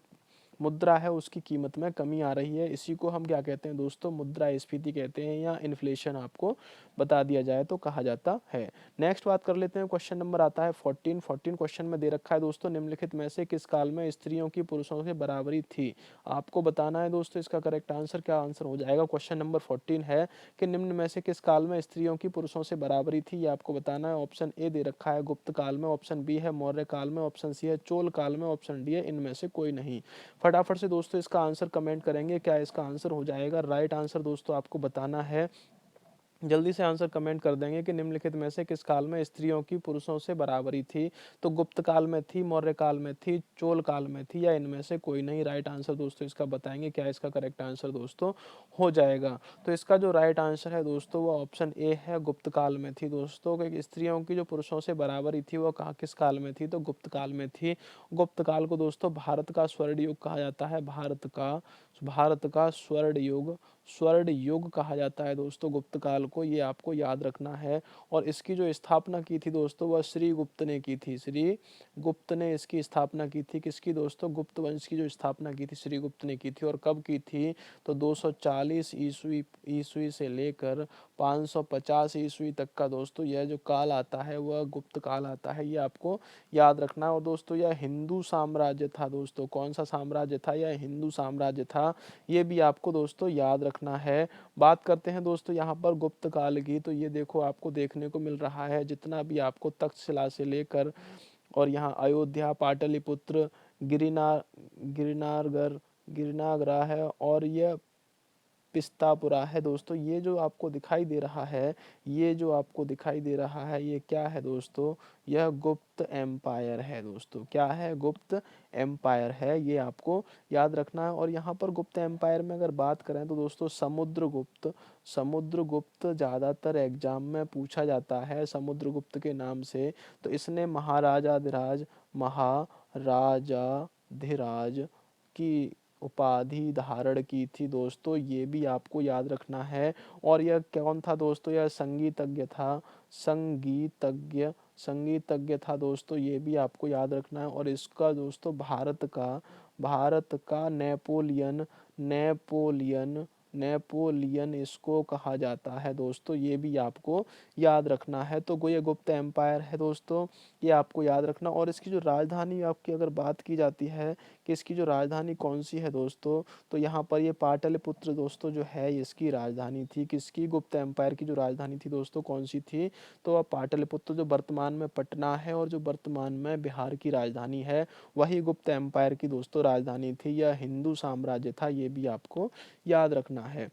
मुद्रा है उसकी कीमत में कमी आ रही है। इसी को हम क्या कहते हैं दोस्तों, मुद्रास्फीति कहते हैं, या इन्फ्लेशन आपको बता दिया जाए तो कहा जाता है। नेक्स्ट बात कर लेते हैं, क्वेश्चन नंबर आता है 14 क्वेश्चन में दे रखा है दोस्तों, निम्नलिखित में से किस काल में स्त्रियों की पुरुषों से बराबरी थी। आपको बताना है दोस्तों इसका करेक्ट आंसर, क्या आंसर हो जाएगा। क्वेश्चन नंबर 14 है कि निम्न में से किस काल में स्त्रियों की पुरुषों से बराबरी थी, ये आपको बताना है। ऑप्शन ए दे रखा है गुप्त काल में, ऑप्शन बी है मौर्य काल में, ऑप्शन सी है चोल काल में, ऑप्शन डी है इनमें से कोई नहीं। फटाफट से दोस्तों इसका आंसर कमेंट करेंगे, क्या इसका आंसर हो जाएगा। राइट आंसर दोस्तों आपको बताना है, जल्दी से आंसर कमेंट कर देंगे कि निम्नलिखित में से किस काल में स्त्रियों की पुरुषों से बराबरी थी। तो गुप्त काल में थी, मौर्य काल में थी, चोल काल में थी, या इनमें से कोई नहीं। राइट आंसर दोस्तों इसका बताएंगे, क्या इसका करेक्ट आंसर दोस्तों हो जाएगा। तो इसका जो राइट आंसर है दोस्तों वो ऑप्शन ए है, गुप्त काल में थी दोस्तों। कि स्त्रियों की जो पुरुषों से बराबरी थी वो कहाँ, किस काल में थी, तो गुप्त काल में थी। गुप्त काल को दोस्तों भारत का स्वर्ण युग कहा जाता है, भारत का स्वर्ण युग कहा जाता है दोस्तों गुप्त काल को, ये आपको याद रखना है। और इसकी जो स्थापना की थी दोस्तों वह श्री गुप्त ने की थी, श्री गुप्त ने इसकी स्थापना की थी। किसकी दोस्तों, गुप्त वंश की जो स्थापना की थी श्री गुप्त ने की थी। और कब की थी, तो 240 ईस्वी से लेकर 550 ईस्वी तक का दोस्तों यह जो काल आता है वह गुप्त काल आता है, ये आपको याद रखना है। और दोस्तों यह हिंदू साम्राज्य था दोस्तों, कौन सा साम्राज्य था, यह हिंदू साम्राज्य था, ये भी आपको दोस्तों याद रखना है। बात करते हैं दोस्तों यहाँ पर गुप्त काल की, तो ये देखो आपको देखने को मिल रहा है जितना भी आपको तक्षशिला से लेकर और यहाँ अयोध्या, पाटलिपुत्र, गिरनारगढ़ है और यह पिस्तापुरा है दोस्तों। ये जो आपको दिखाई दे रहा है, ये जो आपको दिखाई दे रहा है, ये क्या है दोस्तों, यह गुप्त एम्पायर है दोस्तों। क्या है, गुप्त एम्पायर है, ये आपको याद रखना है। और यहाँ पर गुप्त एम्पायर में अगर बात करें तो दोस्तों समुद्रगुप्त ज़्यादातर एग्जाम में पूछा जाता है समुद्रगुप्त के नाम से। तो इसने महाराजाधिराज की उपाधि धारण की थी दोस्तों, ये भी आपको याद रखना है। और यह कौन था दोस्तों, यह संगीतज्ञ था दोस्तों, ये भी आपको याद रखना है। और इसका दोस्तों भारत का नेपोलियन इसको कहा जाता है दोस्तों, ये भी आपको याद रखना है। तो ये गुप्त एम्पायर है दोस्तों, ये आपको याद रखना। और इसकी जो राजधानी आपकी अगर बात की जाती है कि इसकी जो राजधानी कौन सी है दोस्तों, तो यहाँ पर ये पाटलिपुत्र दोस्तों जो है इसकी राजधानी थी। किसकी, गुप्त एम्पायर की जो राजधानी थी दोस्तों कौन सी थी, तो वह पाटलिपुत्र, जो वर्तमान में पटना है और जो वर्तमान में बिहार की राजधानी है, वही गुप्त एम्पायर की दोस्तों राजधानी थी। यह हिंदू साम्राज्य था, ये भी आपको याद रखना है।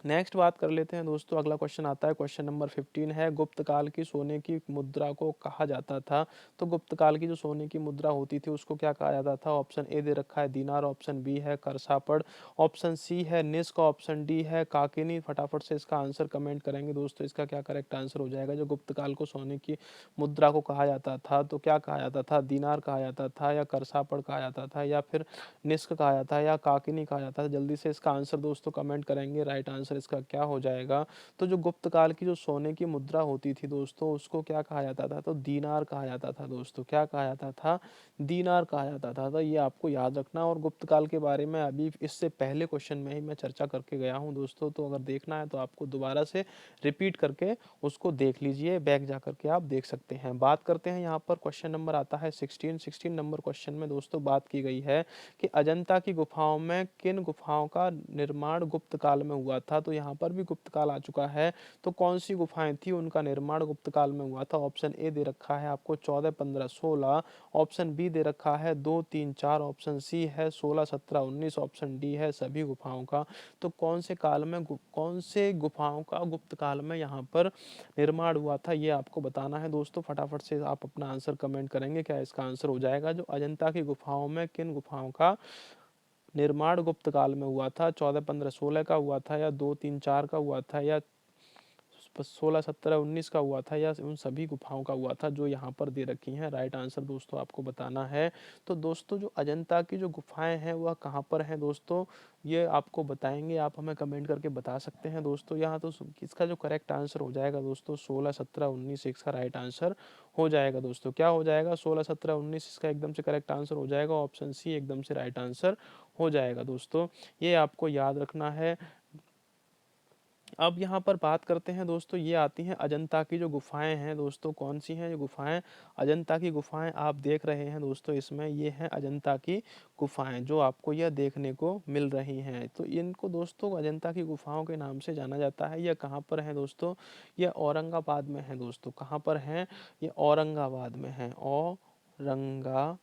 नेक्स्ट बात कर लेते हैं दोस्तों, अगला क्वेश्चन आता है, क्वेश्चन नंबर 15 है, गुप्त काल की सोने की मुद्रा को कहा जाता था। तो गुप्त काल की जो सोने की मुद्रा होती थी उसको क्या कहा जाता था। ऑप्शन ए दे रखा है दीनार, ऑप्शन बी है करसापड़, ऑप्शन सी है निस्क, ऑप्शन डी है काकिनी। फटाफट से इसका आंसर कमेंट करेंगे दोस्तों, इसका क्या करेक्ट आंसर हो जाएगा। जो गुप्त काल को सोने की मुद्रा को कहा जाता था तो क्या कहा जाता था, दीनार कहा जाता था, या करसापड़ कहा जाता था, या फिर निस्क कहा जाता है, या काकिनी कहा जाता है। जल्दी से इसका आंसर दोस्तों कमेंट करेंगे। राइट आंसर आंसर इसका क्या हो जाएगा। तो जो गुप्त काल की जो सोने की मुद्रा होती थी दोस्तों, उसको क्या कहा जाता था, तो दीनार कहा जाता था दोस्तों। क्या कहा जाता था, दीनार कहा जाता था। तो ये आपको याद रखना। और गुप्त काल के बारे में अभी इससे पहले क्वेश्चन में ही मैं चर्चा करके गया हूँ दोस्तों, तो अगर देखना है तो आपको दोबारा से रिपीट करके उसको देख लीजिए, बैक जा करके आप देख सकते हैं। बात करते हैं यहाँ पर, क्वेश्चन नंबर आता है 16 नंबर क्वेश्चन में दोस्तों बात की गई है कि अजंता की गुफाओं में किन गुफाओं का निर्माण गुप्त काल में हुआ था। तो यहाँ पर भी गुप्त काल आ चुका है, तो कौन सी गुफाएं थी, उनका निर्माण गुप्त काल में हुआ था। ऑप्शन ए दे रखा है आपको 14, 15, 16, ऑप्शन बी दे रखा है 2, 3, 4, ऑप्शन सी है 16, 17, 19, ऑप्शन डी है सभी गुफाओं का। तो कौन से काल में कौन से गुफाओं का गुप्त काल में यहाँ पर निर्माण हुआ था, ये आपको बताना है दोस्तों। फटाफट से आप अपना आंसर कमेंट करेंगे, क्या इसका आंसर हो जाएगा जो अजंता की गुफाओं में किन गुफाओं का निर्माण गुप्त काल में हुआ था। 14, 15, 16 का हुआ था, या 2, 3, 4 का हुआ था, या 16, 17, 19 का हुआ था, या उन सभी गुफाओं का हुआ था जो यहाँ पर दे रखी हैं। राइट आंसर दोस्तों आपको बताना है। तो दोस्तों जो अजंता की जो गुफाएं हैं वह कहाँ पर हैं दोस्तों, ये आपको बताएंगे, आप हमें कमेंट करके बता सकते हैं दोस्तों। यहाँ तो इसका जो करेक्ट आंसर हो जाएगा दोस्तों 16, 17, 19 इसका राइट आंसर हो जाएगा दोस्तों। क्या हो जाएगा, 16, 17, 19 इसका एकदम से करेक्ट आंसर हो जाएगा। ऑप्शन सी एकदम से राइट आंसर हो जाएगा दोस्तों, ये आपको याद रखना है। अब यहाँ पर बात करते हैं दोस्तों, ये आती हैं अजंता की जो गुफाएं हैं दोस्तों, कौन सी हैं ये गुफाएं, अजंता की गुफाएं आप देख रहे हैं दोस्तों इसमें, ये हैं अजंता की गुफाएं जो आपको यह देखने को मिल रही हैं। तो इनको दोस्तों अजंता की गुफाओं के नाम से जाना जाता है। यह कहाँ पर है दोस्तों, यह औरंगाबाद में है दोस्तों। कहाँ पर हैं, ये औरंगाबाद में है, औरंगाबाद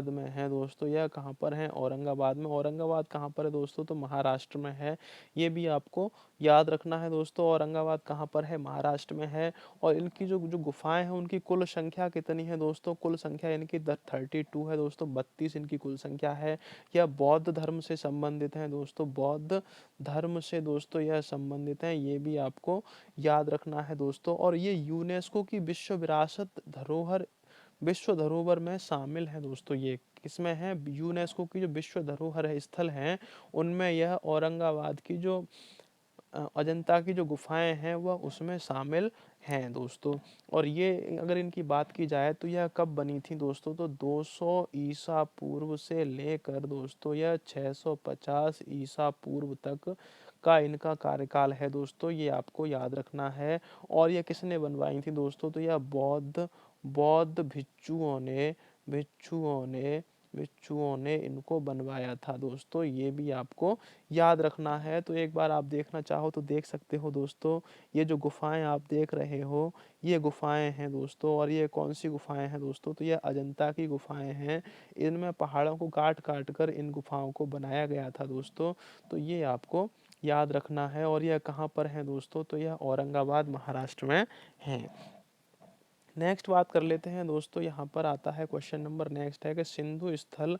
में है दोस्तों। यह कहाँ पर है, औरंगाबाद में। औरंगाबाद कहाँ पर है दोस्तों, तो महाराष्ट्र में है। ये भी आपको याद रखना है दोस्तों, औरंगाबाद कहाँ पर है, महाराष्ट्र में है। और इनकी जो जो गुफाएं हैं उनकी कुल संख्या कितनी है दोस्तों, कुल संख्या इनकी 32 है दोस्तों, 32 इनकी कुल संख्या है। यह बौद्ध धर्म से संबंधित है दोस्तों, बौद्ध धर्म से दोस्तों यह संबंधित है, ये भी आपको याद रखना है दोस्तों। और ये यूनेस्को की विश्व विरासत धरोहर, विश्व धरोहर में शामिल है दोस्तों। ये किसमें है, यूनेस्को की जो विश्व धरोहर है स्थल हैं उनमें यह औरंगाबाद की जो अजंता की जो गुफाएं हैं वह उसमें शामिल हैं दोस्तों। और ये अगर इनकी बात की जाए तो यह कब बनी थी दोस्तों, तो 200 ईसा पूर्व से लेकर दोस्तों यह 650 ईसा पूर्व तक का इनका कार्यकाल है दोस्तों, ये आपको याद रखना है। और यह किसने बनवाई थी दोस्तों, तो यह बौद्ध बौद्ध भिक्षुओं ने इनको बनवाया था दोस्तों, ये भी आपको याद रखना है। तो एक बार आप देखना चाहो तो देख सकते हो दोस्तों, ये जो गुफाएं आप देख रहे हो ये गुफाएं हैं दोस्तों। और ये कौन सी गुफाएं हैं दोस्तों, तो ये अजंता की गुफाएं हैं। इनमें पहाड़ों को काट काट कर इन गुफाओं को बनाया गया था दोस्तों, तो ये आपको याद रखना है। और यह कहाँ पर है दोस्तों, तो यह औरंगाबाद महाराष्ट्र में है। नेक्स्ट बात कर लेते हैं दोस्तों, यहाँ पर आता है क्वेश्चन नंबर नेक्स्ट है कि सिंधु स्थल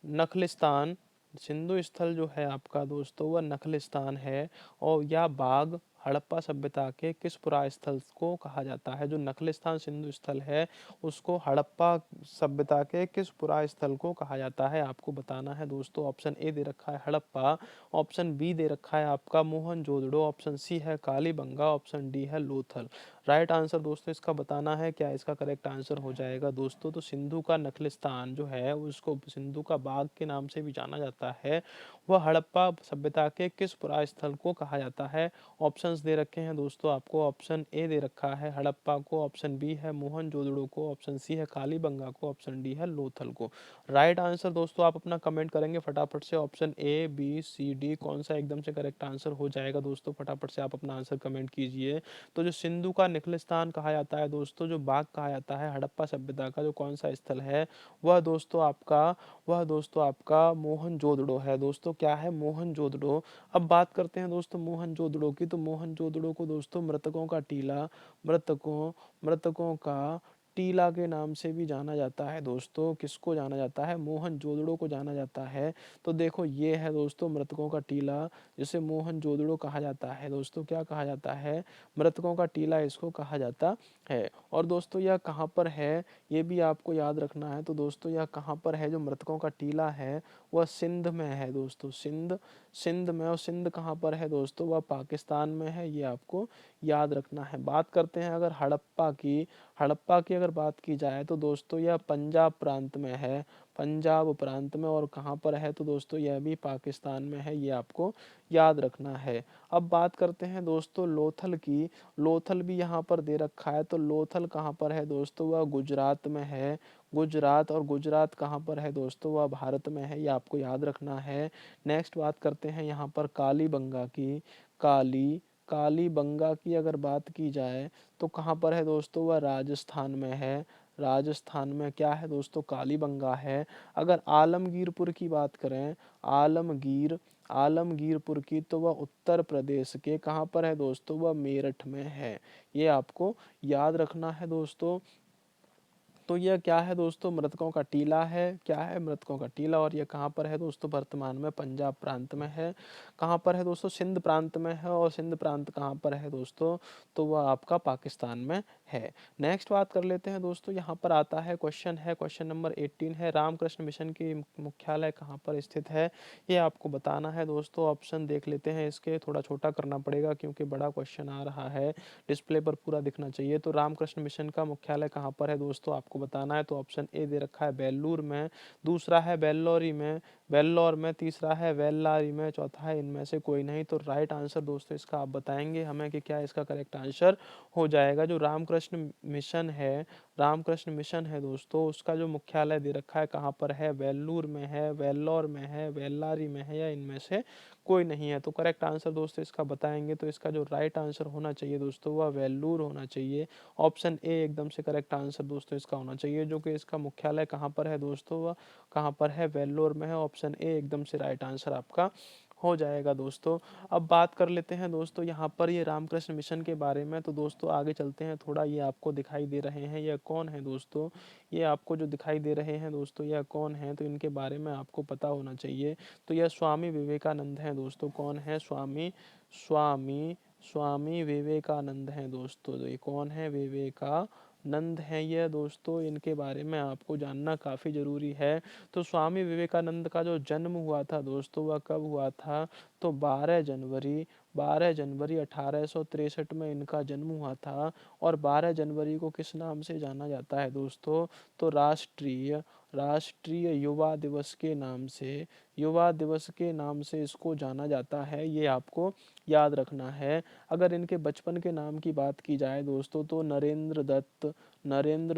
नखलिस्तान, सिंधु स्थल जो है आपका दोस्तों वह नखलिस्तान है। और या बाग हड़प्पा सभ्यता के किस पुरा स्थल को कहा जाता है। जो नखलिस्तान सिंधु स्थल है उसको हड़प्पा सभ्यता के किस पुरा स्थल को कहा जाता है, आपको बताना है दोस्तों। ऑप्शन ए दे रखा है हड़प्पा, ऑप्शन बी दे रखा है आपका मोहनजोदड़ो, ऑप्शन सी है कालीबंगा, ऑप्शन डी है लोथल। राइट आंसर दोस्तों इसका बताना है, क्या इसका करेक्ट आंसर हो जाएगा दोस्तों। तो सिंधु का नखलिस्तान जो है उसको सिंधु का बाग के नाम से भी जाना जाता है, वह हड़प्पा सभ्यता के किस पुरा स्थल को कहा जाता है। ऑप्शंस दे रखे हैं दोस्तों आपको, ऑप्शन ए दे रखा है हड़प्पा को, ऑप्शन बी है मोहनजोदड़ो को, ऑप्शन सी है कालीबंगा को, ऑप्शन डी है लोथल को। राइट आंसर दोस्तों आप अपना कमेंट करेंगे फटाफट से, option A B C D कौन सा एकदम से करेक्ट आंसर हो जाएगा दोस्तों, फटाफट से आप अपना आंसर कमेंट कीजिए। तो जो सिंधु का निखलिस्तान कहा जाता है दोस्तों, जो बाग कहा जाता है हड़प्पा सभ्यता का जो कौन सा स्थल है, वह दोस्तों आपका मोहनजोदड़ो है दोस्तों। क्या है, मोहनजोदड़ो। अब बात करते हैं दोस्तों मोहनजोदड़ो की, तो मोहनजोदड़ो को दोस्तों मृतकों का टीला के नाम से भी जाना जाता है दोस्तों। किसको जाना जाता है, मोहनजोदड़ो को जाना जाता है। तो देखो ये है दोस्तों मृतकों का टीला, जिसे मोहनजोदड़ो कहा जाता है दोस्तों। क्या कहा जाता है, मृतकों का टीला इसको कहा जाता है। और दोस्तों यह कहाँ पर है, ये भी आपको याद रखना है। तो दोस्तों यह कहाँ पर है, जो मृतकों का टीला है वह सिंध में है दोस्तों, सिंध, सिंध में। और सिंध कहाँ पर है दोस्तों? वह पाकिस्तान में है, ये आपको याद रखना है। बात करते हैं अगर हड़प्पा की, हड़प्पा की अगर बात की जाए तो दोस्तों यह पंजाब प्रांत में है, पंजाब प्रांत में। और कहाँ पर है तो दोस्तों यह भी पाकिस्तान में है, ये आपको याद रखना है। अब बात करते हैं दोस्तों लोथल की, लोथल भी यहाँ पर दे रखा है, तो लोथल कहाँ पर है दोस्तों? वह गुजरात में है, गुजरात। और गुजरात कहाँ पर है दोस्तों? वह भारत में है, ये आपको याद रखना है। नेक्स्ट बात करते हैं यहाँ पर कालीबंगा की, कालीबंगा की अगर बात की जाए तो कहाँ पर है दोस्तों? वह राजस्थान में है, राजस्थान में क्या है दोस्तों? कालीबंगा है। अगर आलमगीरपुर की बात करें, आलमगीरपुर की, तो वह उत्तर प्रदेश के कहाँ पर है दोस्तों? वह मेरठ में है, ये आपको याद रखना है दोस्तों। तो यह क्या है दोस्तों? मृतकों का टीला है, क्या है? मृतकों का टीला। और यह कहाँ पर है दोस्तों? वर्तमान में पंजाब प्रांत में है। कहाँ पर है दोस्तों? सिंध प्रांत में है। और सिंध प्रांत कहाँ पर है दोस्तों? तो वह आपका पाकिस्तान में है। नेक्स्ट बात कर लेते हैं दोस्तों, यहाँ पर आता है क्वेश्चन, है क्वेश्चन नंबर 18 है, रामकृष्ण मिशन की मुख्यालय कहाँ पर स्थित है? ये आपको बताना है दोस्तों। ऑप्शन देख लेते हैं, इसके थोड़ा छोटा करना पड़ेगा क्योंकि बड़ा क्वेश्चन आ रहा है, डिस्प्ले पर पूरा दिखना चाहिए। तो रामकृष्ण मिशन का मुख्यालय कहाँ पर है दोस्तों? आपको बताना है। तो ऑप्शन ए दे रखा है बेल्लूर में, दूसरा है बेल्लौरी में, वेल्लौर में, तीसरा है वेल्लारी में, चौथा है इनमें से कोई नहीं। तो राइट आंसर दोस्तों इसका आप बताएंगे हमें कि क्या इसका करेक्ट आंसर हो जाएगा। जो रामकृष्ण मिशन है, रामकृष्ण मिशन है दोस्तों, उसका जो मुख्यालय दे रखा है कहाँ पर है? वेल्लूर में है, वेल्लौर में है, वेल्लारी में है, या इनमें से कोई नहीं है। तो करेक्ट आंसर दोस्तों इसका बताएंगे। तो इसका जो राइट आंसर होना चाहिए दोस्तों वह वेल्लूर होना चाहिए। ऑप्शन ए एकदम से करेक्ट आंसर दोस्तों इसका होना चाहिए। जो कि इसका मुख्यालय कहाँ पर है दोस्तों? वह कहाँ पर है? वेल्लोर में है। ऑप्शन ए एकदम से राइट आंसर आपका हो जाएगा दोस्तों। अब बात कर लेते हैं दोस्तों यहाँ पर ये रामकृष्ण मिशन के बारे में। तो दोस्तों आगे चलते हैं थोड़ा, ये आपको दिखाई दे रहे हैं, यह कौन है दोस्तों? ये आपको जो दिखाई दे रहे हैं दोस्तों, यह कौन है? तो इनके बारे में आपको पता होना चाहिए। तो यह स्वामी विवेकानंद हैं दोस्तों। कौन है? स्वामी स्वामी स्वामी विवेकानंद हैं दोस्तों। तो ये कौन है? विवेकानंद हैं ये दोस्तों। इनके बारे में आपको जानना काफ़ी ज़रूरी है। तो स्वामी विवेकानंद का जो जन्म हुआ था दोस्तों वह कब हुआ था? तो 12 जनवरी 1863 में इनका जन्म हुआ था। और 12 जनवरी को किस नाम से जाना जाता है दोस्तों? तो राष्ट्रीय राष्ट्रीय युवा दिवस के नाम से, युवा दिवस के नाम से इसको जाना जाता है, ये आपको याद रखना है। अगर इनके बचपन के नाम की बात की जाए दोस्तों तो नरेंद्र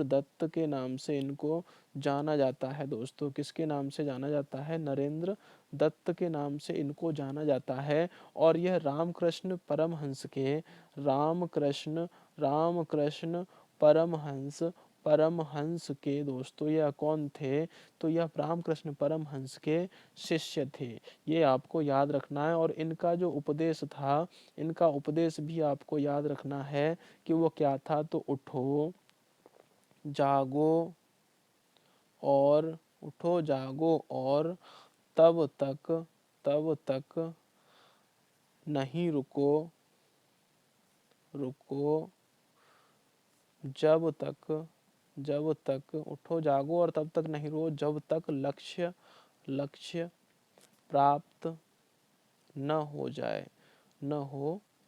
दत्त के नाम से इनको जाना जाता है दोस्तों। किसके नाम से जाना जाता है? नरेंद्र दत्त के नाम से इनको जाना जाता है। और यह रामकृष्ण परमहंस के, रामकृष्ण रामकृष्ण परमहंस परमहंस के दोस्तों यह कौन थे? तो यह रामकृष्ण परमहंस के शिष्य थे, ये आपको याद रखना है। और इनका जो उपदेश था, इनका उपदेश भी आपको याद रखना है कि वो क्या था? तो जागो उठो जागो और तब तक नहीं रुको रुको जब तक उठो जागो और तब तक नहीं रुको जब तक लक्ष्य प्राप्त न हो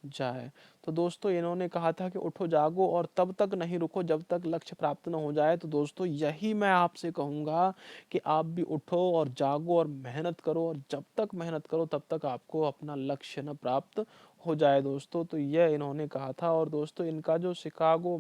जाए। तो दोस्तों इन्होंने कहा था कि उठो जागो और तब तक नहीं रुको जब तक लक्ष्य प्राप्त न हो जाए। तो दोस्तों यही मैं आपसे कहूँगा कि आप भी उठो और जागो और मेहनत करो, और जब तक मेहनत करो तब तक आपको अपना लक्ष्य न प्राप्त हो जाए दोस्तों। तो यह इन्होंने कहा था। और दोस्तों इनका जो शिकागो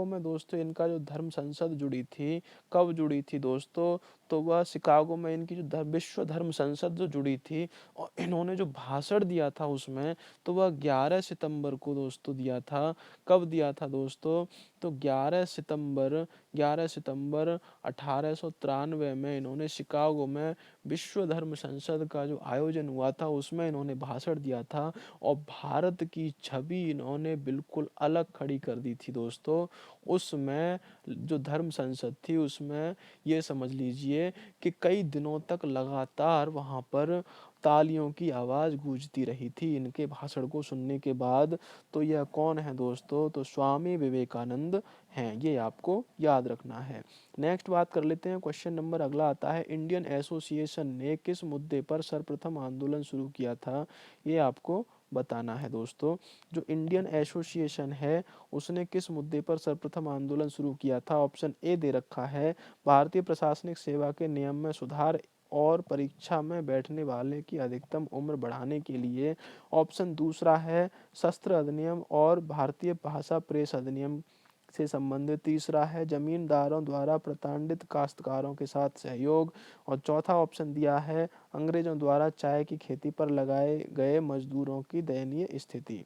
में दोस्तों इनका जो धर्म संसद जुड़ी थी, कब जुड़ी थी दोस्तों? तो वह शिकागो में इनकी जो विश्व धर्म संसद जो जुड़ी थी, और इन्होंने जो भाषण दिया था उसमें, तो वह 11 सितंबर को दोस्तों दिया था। कब दिया था दोस्तों? तो 11 सितंबर 1893 में इन्होंने शिकागो में विश्व धर्म संसद का जो आयोजन हुआ था उसमें इन्होंने भाषण दिया था। और भारत की छवि इन्होंने बिल्कुल अलग खड़ी कर दी थी दोस्तों। उसमें जो धर्म संसद थी उसमें ये समझ लीजिए कि कई दिनों तक लगातार वहाँ पर तालियों की आवाज़ गूंजती रही थी इनके भाषण को सुनने के बाद। तो यह कौन है दोस्तों? तो स्वामी विवेकानंद हैं, ये आपको याद रखना है। नेक्स्ट बात कर लेते हैं, क्वेश्चन नंबर अगला आता है, इंडियन एसोसिएशन ने किस मुद्दे पर सर्वप्रथम आंदोलन शुरू किया था? ये आपको बताना है दोस्तों। जो इंडियन एसोसिएशन है उसने किस मुद्दे पर सर्वप्रथम आंदोलन शुरू किया था? ऑप्शन ए दे रखा है, भारतीय प्रशासनिक सेवा के नियम में सुधार और परीक्षा में बैठने वाले की अधिकतम उम्र बढ़ाने के लिए। ऑप्शन दूसरा है, शस्त्र अधिनियम और भारतीय भाषा प्रेस अधिनियम से संबंधित। तीसरा है, जमींदारों द्वारा प्रताड़ित काश्तकारों के साथ सहयोग। और चौथा ऑप्शन दिया है, अंग्रेजों द्वारा चाय की खेती पर लगाए गए मजदूरों की दयनीय स्थिति।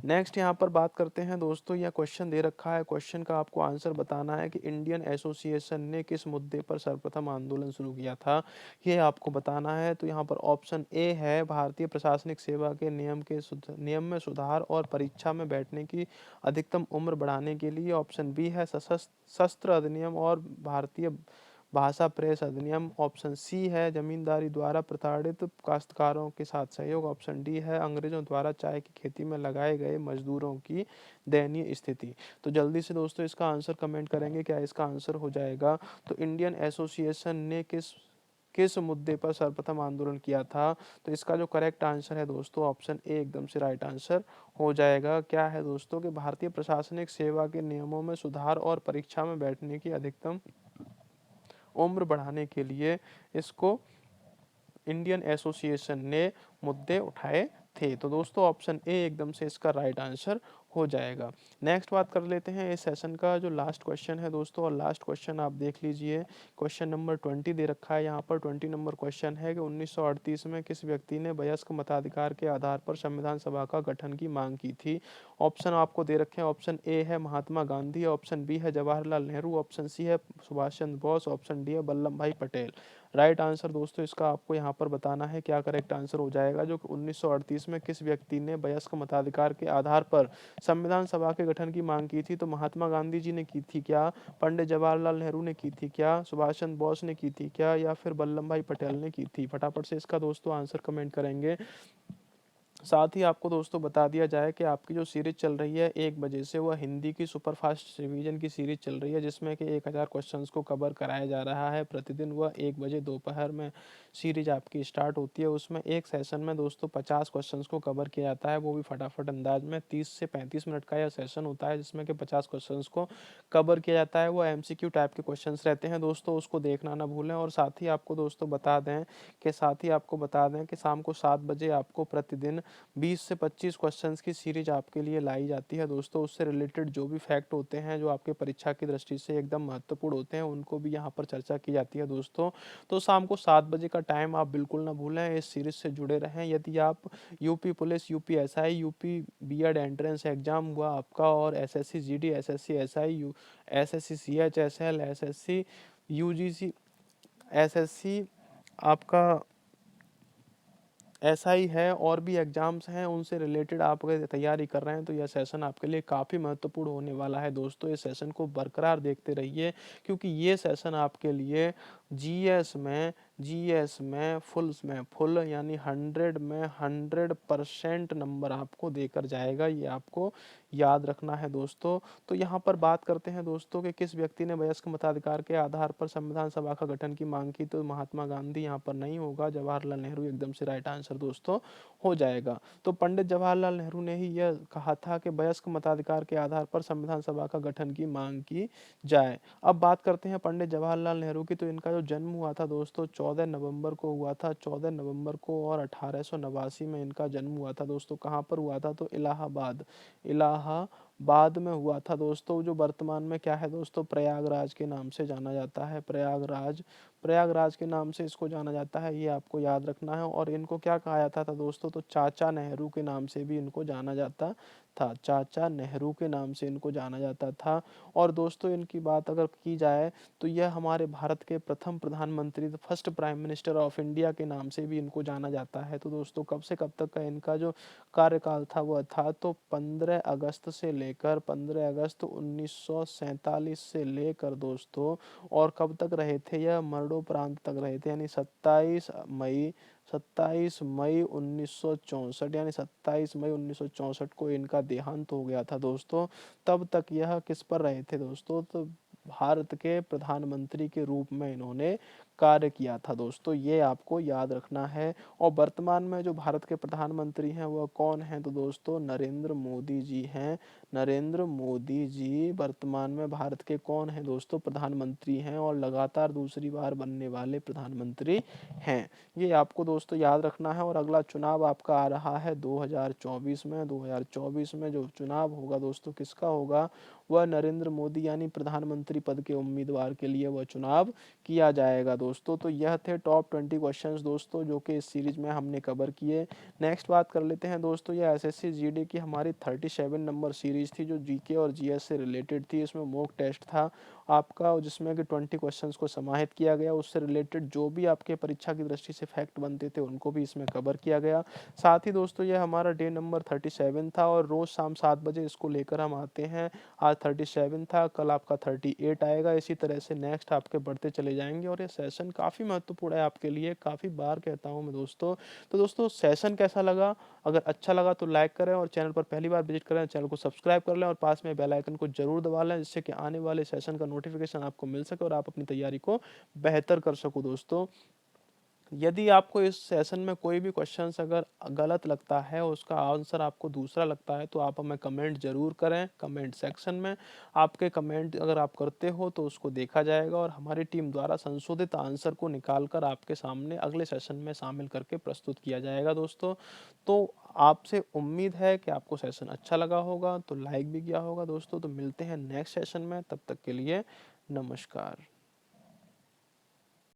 नेक्स्ट यहाँ पर बात करते हैं दोस्तों, यह क्वेश्चन दे रखा है, क्वेश्चन का आपको आंसर बताना है कि इंडियन एसोसिएशन ने किस मुद्दे पर सर्वप्रथम आंदोलन शुरू किया था, ये आपको बताना है। तो यहाँ पर ऑप्शन ए है, भारतीय प्रशासनिक सेवा के नियम में सुधार और परीक्षा में बैठने की अधिकतम उम्र बढ़ाने के लिए। ऑप्शन बी है, शस्त्र अधिनियम और भारतीय भाषा प्रेस अधिनियम। ऑप्शन सी है, जमींदारी द्वारा प्रताड़ित काश्तकारों के साथ सहयोग। ऑप्शन डी है, अंग्रेजों द्वारा चाय की खेती में लगाए गए मजदूरों की दयनीय स्थिति। तो जल्दी से दोस्तों इसका आंसर कमेंट करेंगे, क्या इसका आंसर हो जाएगा? तो इंडियन एसोसिएशन ने किस किस मुद्दे पर सर्वप्रथम आंदोलन किया था? तो इसका जो करेक्ट आंसर है दोस्तों, ऑप्शन ए एकदम से राइट आंसर हो जाएगा। क्या है दोस्तों कि भारतीय प्रशासनिक सेवा के नियमों में सुधार और परीक्षा में बैठने की अधिकतम उम्र बढ़ाने के लिए इसको इंडियन एसोसिएशन ने मुद्दे उठाए थे। तो दोस्तों ऑप्शन ए एकदम से इसका राइट आंसर हो जाएगा। नेक्स्ट बात कर लेते हैं इस सेशन का जो लास्ट क्वेश्चन है दोस्तों, और लास्ट क्वेश्चन आप देख लीजिए, क्वेश्चन नंबर 20 दे रखा है यहाँ पर। 20 नंबर क्वेश्चन है कि 1938 में किस व्यक्ति ने वयस्क मताधिकार के आधार पर संविधान सभा का गठन की मांग की थी? ऑप्शन आपको दे रखे हैं, ऑप्शन ए है महात्मा गांधी, ऑप्शन बी है जवाहरलाल नेहरू, ऑप्शन सी है सुभाष चंद्र बोस, ऑप्शन डी है वल्लभ भाई पटेल। राइट आंसर दोस्तों इसका आपको यहाँ पर बताना है, क्या करेक्ट आंसर हो जाएगा? जो 1938 में किस व्यक्ति ने वयस्क मताधिकार के आधार पर संविधान सभा के गठन की मांग की थी? तो महात्मा गांधी जी ने की थी क्या, पंडित जवाहरलाल नेहरू ने की थी क्या, सुभाष चंद्र बोस ने की थी क्या, या फिर वल्लभ भाई पटेल ने की थी? फटाफट से इसका दोस्तों आंसर कमेंट करेंगे। साथ ही आपको दोस्तों बता दिया जाए कि आपकी जो सीरीज चल रही है 1 बजे से, वह हिंदी की सुपरफास्ट रिवीजन की सीरीज चल रही है, जिसमें कि 1000 क्वेश्चंस को कवर कराया जा रहा है प्रतिदिन। वह 1 बजे दोपहर में सीरीज आपकी स्टार्ट होती है। उसमें एक सेशन में दोस्तों 50 क्वेश्चंस को कवर किया जाता है, वो भी फटाफट अंदाज में। 30 से 35 मिनट का यह सेशन होता है जिसमें कि 50 क्वेश्चंस को कवर किया जाता है। वो MCQ टाइप के क्वेश्चंस रहते हैं दोस्तों, उसको देखना ना भूलें। और साथ ही आपको दोस्तों बता दें कि शाम को 7 बजे आपको प्रतिदिन 20 से 25 क्वेश्चंस की सीरीज आपके लिए लाई जाती है दोस्तों। उससे रिलेटेड जो भी फैक्ट होते हैं, जो आपके परीक्षा की दृष्टि से एकदम महत्वपूर्ण होते हैं, उनको भी यहाँ पर चर्चा की जाती है दोस्तों। तो शाम को 7 बजे का टाइम आप बिल्कुल ना भूलें, इस सीरीज से जुड़े रहें। यदि आप UP police, UPSI, UP BEd entrance exam हुआ आपका, और SSC GD, SSC SI, SSC CHSL, SSC UGC, SSC आपका ऐसा ही है, और भी एग्जाम्स हैं, उनसे रिलेटेड आप अगर तैयारी कर रहे हैं तो यह सेशन आपके लिए काफ़ी महत्वपूर्ण होने वाला है दोस्तों। इस सेशन को बरकरार देखते रहिए, क्योंकि ये सेशन आपके लिए जीएस में फुल यानी 100 में 100% नंबर आपको देकर जाएगा, ये आपको याद रखना है दोस्तों। तो यहाँ पर बात करते हैं दोस्तों कि किस व्यक्ति ने वयस्क मताधिकार के आधार पर संविधान सभा का गठन की मांग की? तो महात्मा गांधी यहाँ पर नहीं होगा, जवाहरलाल नेहरू एकदम से राइट आंसर दोस्तों हो जाएगा। तो पंडित जवाहरलाल नेहरू ने ही यह कहा था कि वयस्क मताधिकार के आधार पर संविधान सभा का गठन की मांग की जाए। अब बात करते हैं पंडित जवाहरलाल नेहरू की। तो इनका जो जन्म हुआ था दोस्तों 14 नवंबर को हुआ था, 14 नवंबर को, और 1889 में इनका जन्म हुआ था दोस्तों। कहाँ पर हुआ था? तो इलाहाबाद में हुआ था दोस्तों, जो वर्तमान में क्या है दोस्तों, प्रयागराज के नाम से जाना जाता है। प्रयागराज के नाम से इसको जाना जाता है, ये आपको याद रखना है। और इनको क्या कहा जाता था दोस्तों? तो चाचा नेहरू के नाम से भी इनको जाना जाता था, चाचा नेहरू के नाम से इनको जाना जाता था। और दोस्तों इनकी बात अगर की जाए तो यह हमारे भारत के प्रथम प्रधानमंत्री, first prime minister of India के नाम से भी इनको जाना जाता है। तो दोस्तों कब से कब तक का इनका जो कार्यकाल था वह था, तो 15 अगस्त 1947 से लेकर दोस्तों, और कब तक रहे थे? यह मरणोपरांत तक रहे थे, यानी 27 मई 27 मई 1964, यानी 27 मई 1964 को इनका देहांत हो गया था दोस्तों। तब तक यह किस पर रहे थे दोस्तों, तो भारत के प्रधानमंत्री के रूप में इन्होंने कार्य किया था दोस्तों, ये आपको याद रखना है। और वर्तमान में जो भारत के प्रधानमंत्री हैं वह कौन हैं, तो दोस्तों नरेंद्र मोदी जी हैं। नरेंद्र मोदी जी वर्तमान में भारत के कौन हैं दोस्तों, प्रधानमंत्री हैं, और लगातार दूसरी बार बनने वाले प्रधानमंत्री हैं। ये आपको दोस्तों याद रखना है। और अगला चुनाव आपका आ रहा है 2024 में। 2024 में जो चुनाव होगा दोस्तों किसका होगा, वह नरेंद्र मोदी यानी प्रधानमंत्री पद के उम्मीदवार के लिए वह चुनाव किया जाएगा दोस्तों। तो यह थे टॉप 20 क्वेश्चंस दोस्तों जो कि इस सीरीज में हमने कवर किए। नेक्स्ट बात कर लेते हैं दोस्तों, यह एसएससी जीडी की हमारी 37 नंबर सीरीज थी जो जीके और जीएस से रिलेटेड थी। इसमें मॉक टेस्ट था आपका, जिसमें कि 20 क्वेश्चंस को समाहित किया गया। उससे रिलेटेड जो भी आपके परीक्षा की दृष्टि से फैक्ट बनते थे उनको भी इसमें कवर किया गया। साथ ही दोस्तों यह हमारा डे नंबर 37 था, और रोज शाम 7 बजे इसको लेकर हम आते हैं। आज 37 था, कल आपका 38 आएगा। इसी तरह से नेक्स्ट आपके बढ़ते चले जाएंगे, और ये सेशन काफ़ी महत्वपूर्ण है आपके लिए, काफ़ी बार कहता हूँ मैं दोस्तों। तो दोस्तों सेशन कैसा लगा, अगर अच्छा लगा तो लाइक करें, और चैनल पर पहली बार विजिट करें चैनल को सब्सक्राइब कर लें, और पास में बेल आइकन को जरूर दबा लें, जिससे कि आने वाले सेशन का नोटिफिकेशन आपको मिल सके और आप अपनी तैयारी को बेहतर कर सको दोस्तों। यदि आपको इस सेशन में कोई भी क्वेश्चन अगर गलत लगता है, उसका आंसर आपको दूसरा लगता है, तो आप हमें कमेंट जरूर करें कमेंट सेक्शन में। आपके कमेंट अगर आप करते हो तो उसको देखा जाएगा, और हमारी टीम द्वारा संशोधित आंसर को निकालकर आपके सामने अगले सेशन में शामिल करके प्रस्तुत किया जाएगा दोस्तों। तो आपसे उम्मीद है कि आपको सेशन अच्छा लगा होगा, तो लाइक भी किया होगा दोस्तों। तो मिलते हैं नेक्स्ट सेशन में, तब तक के लिए नमस्कार।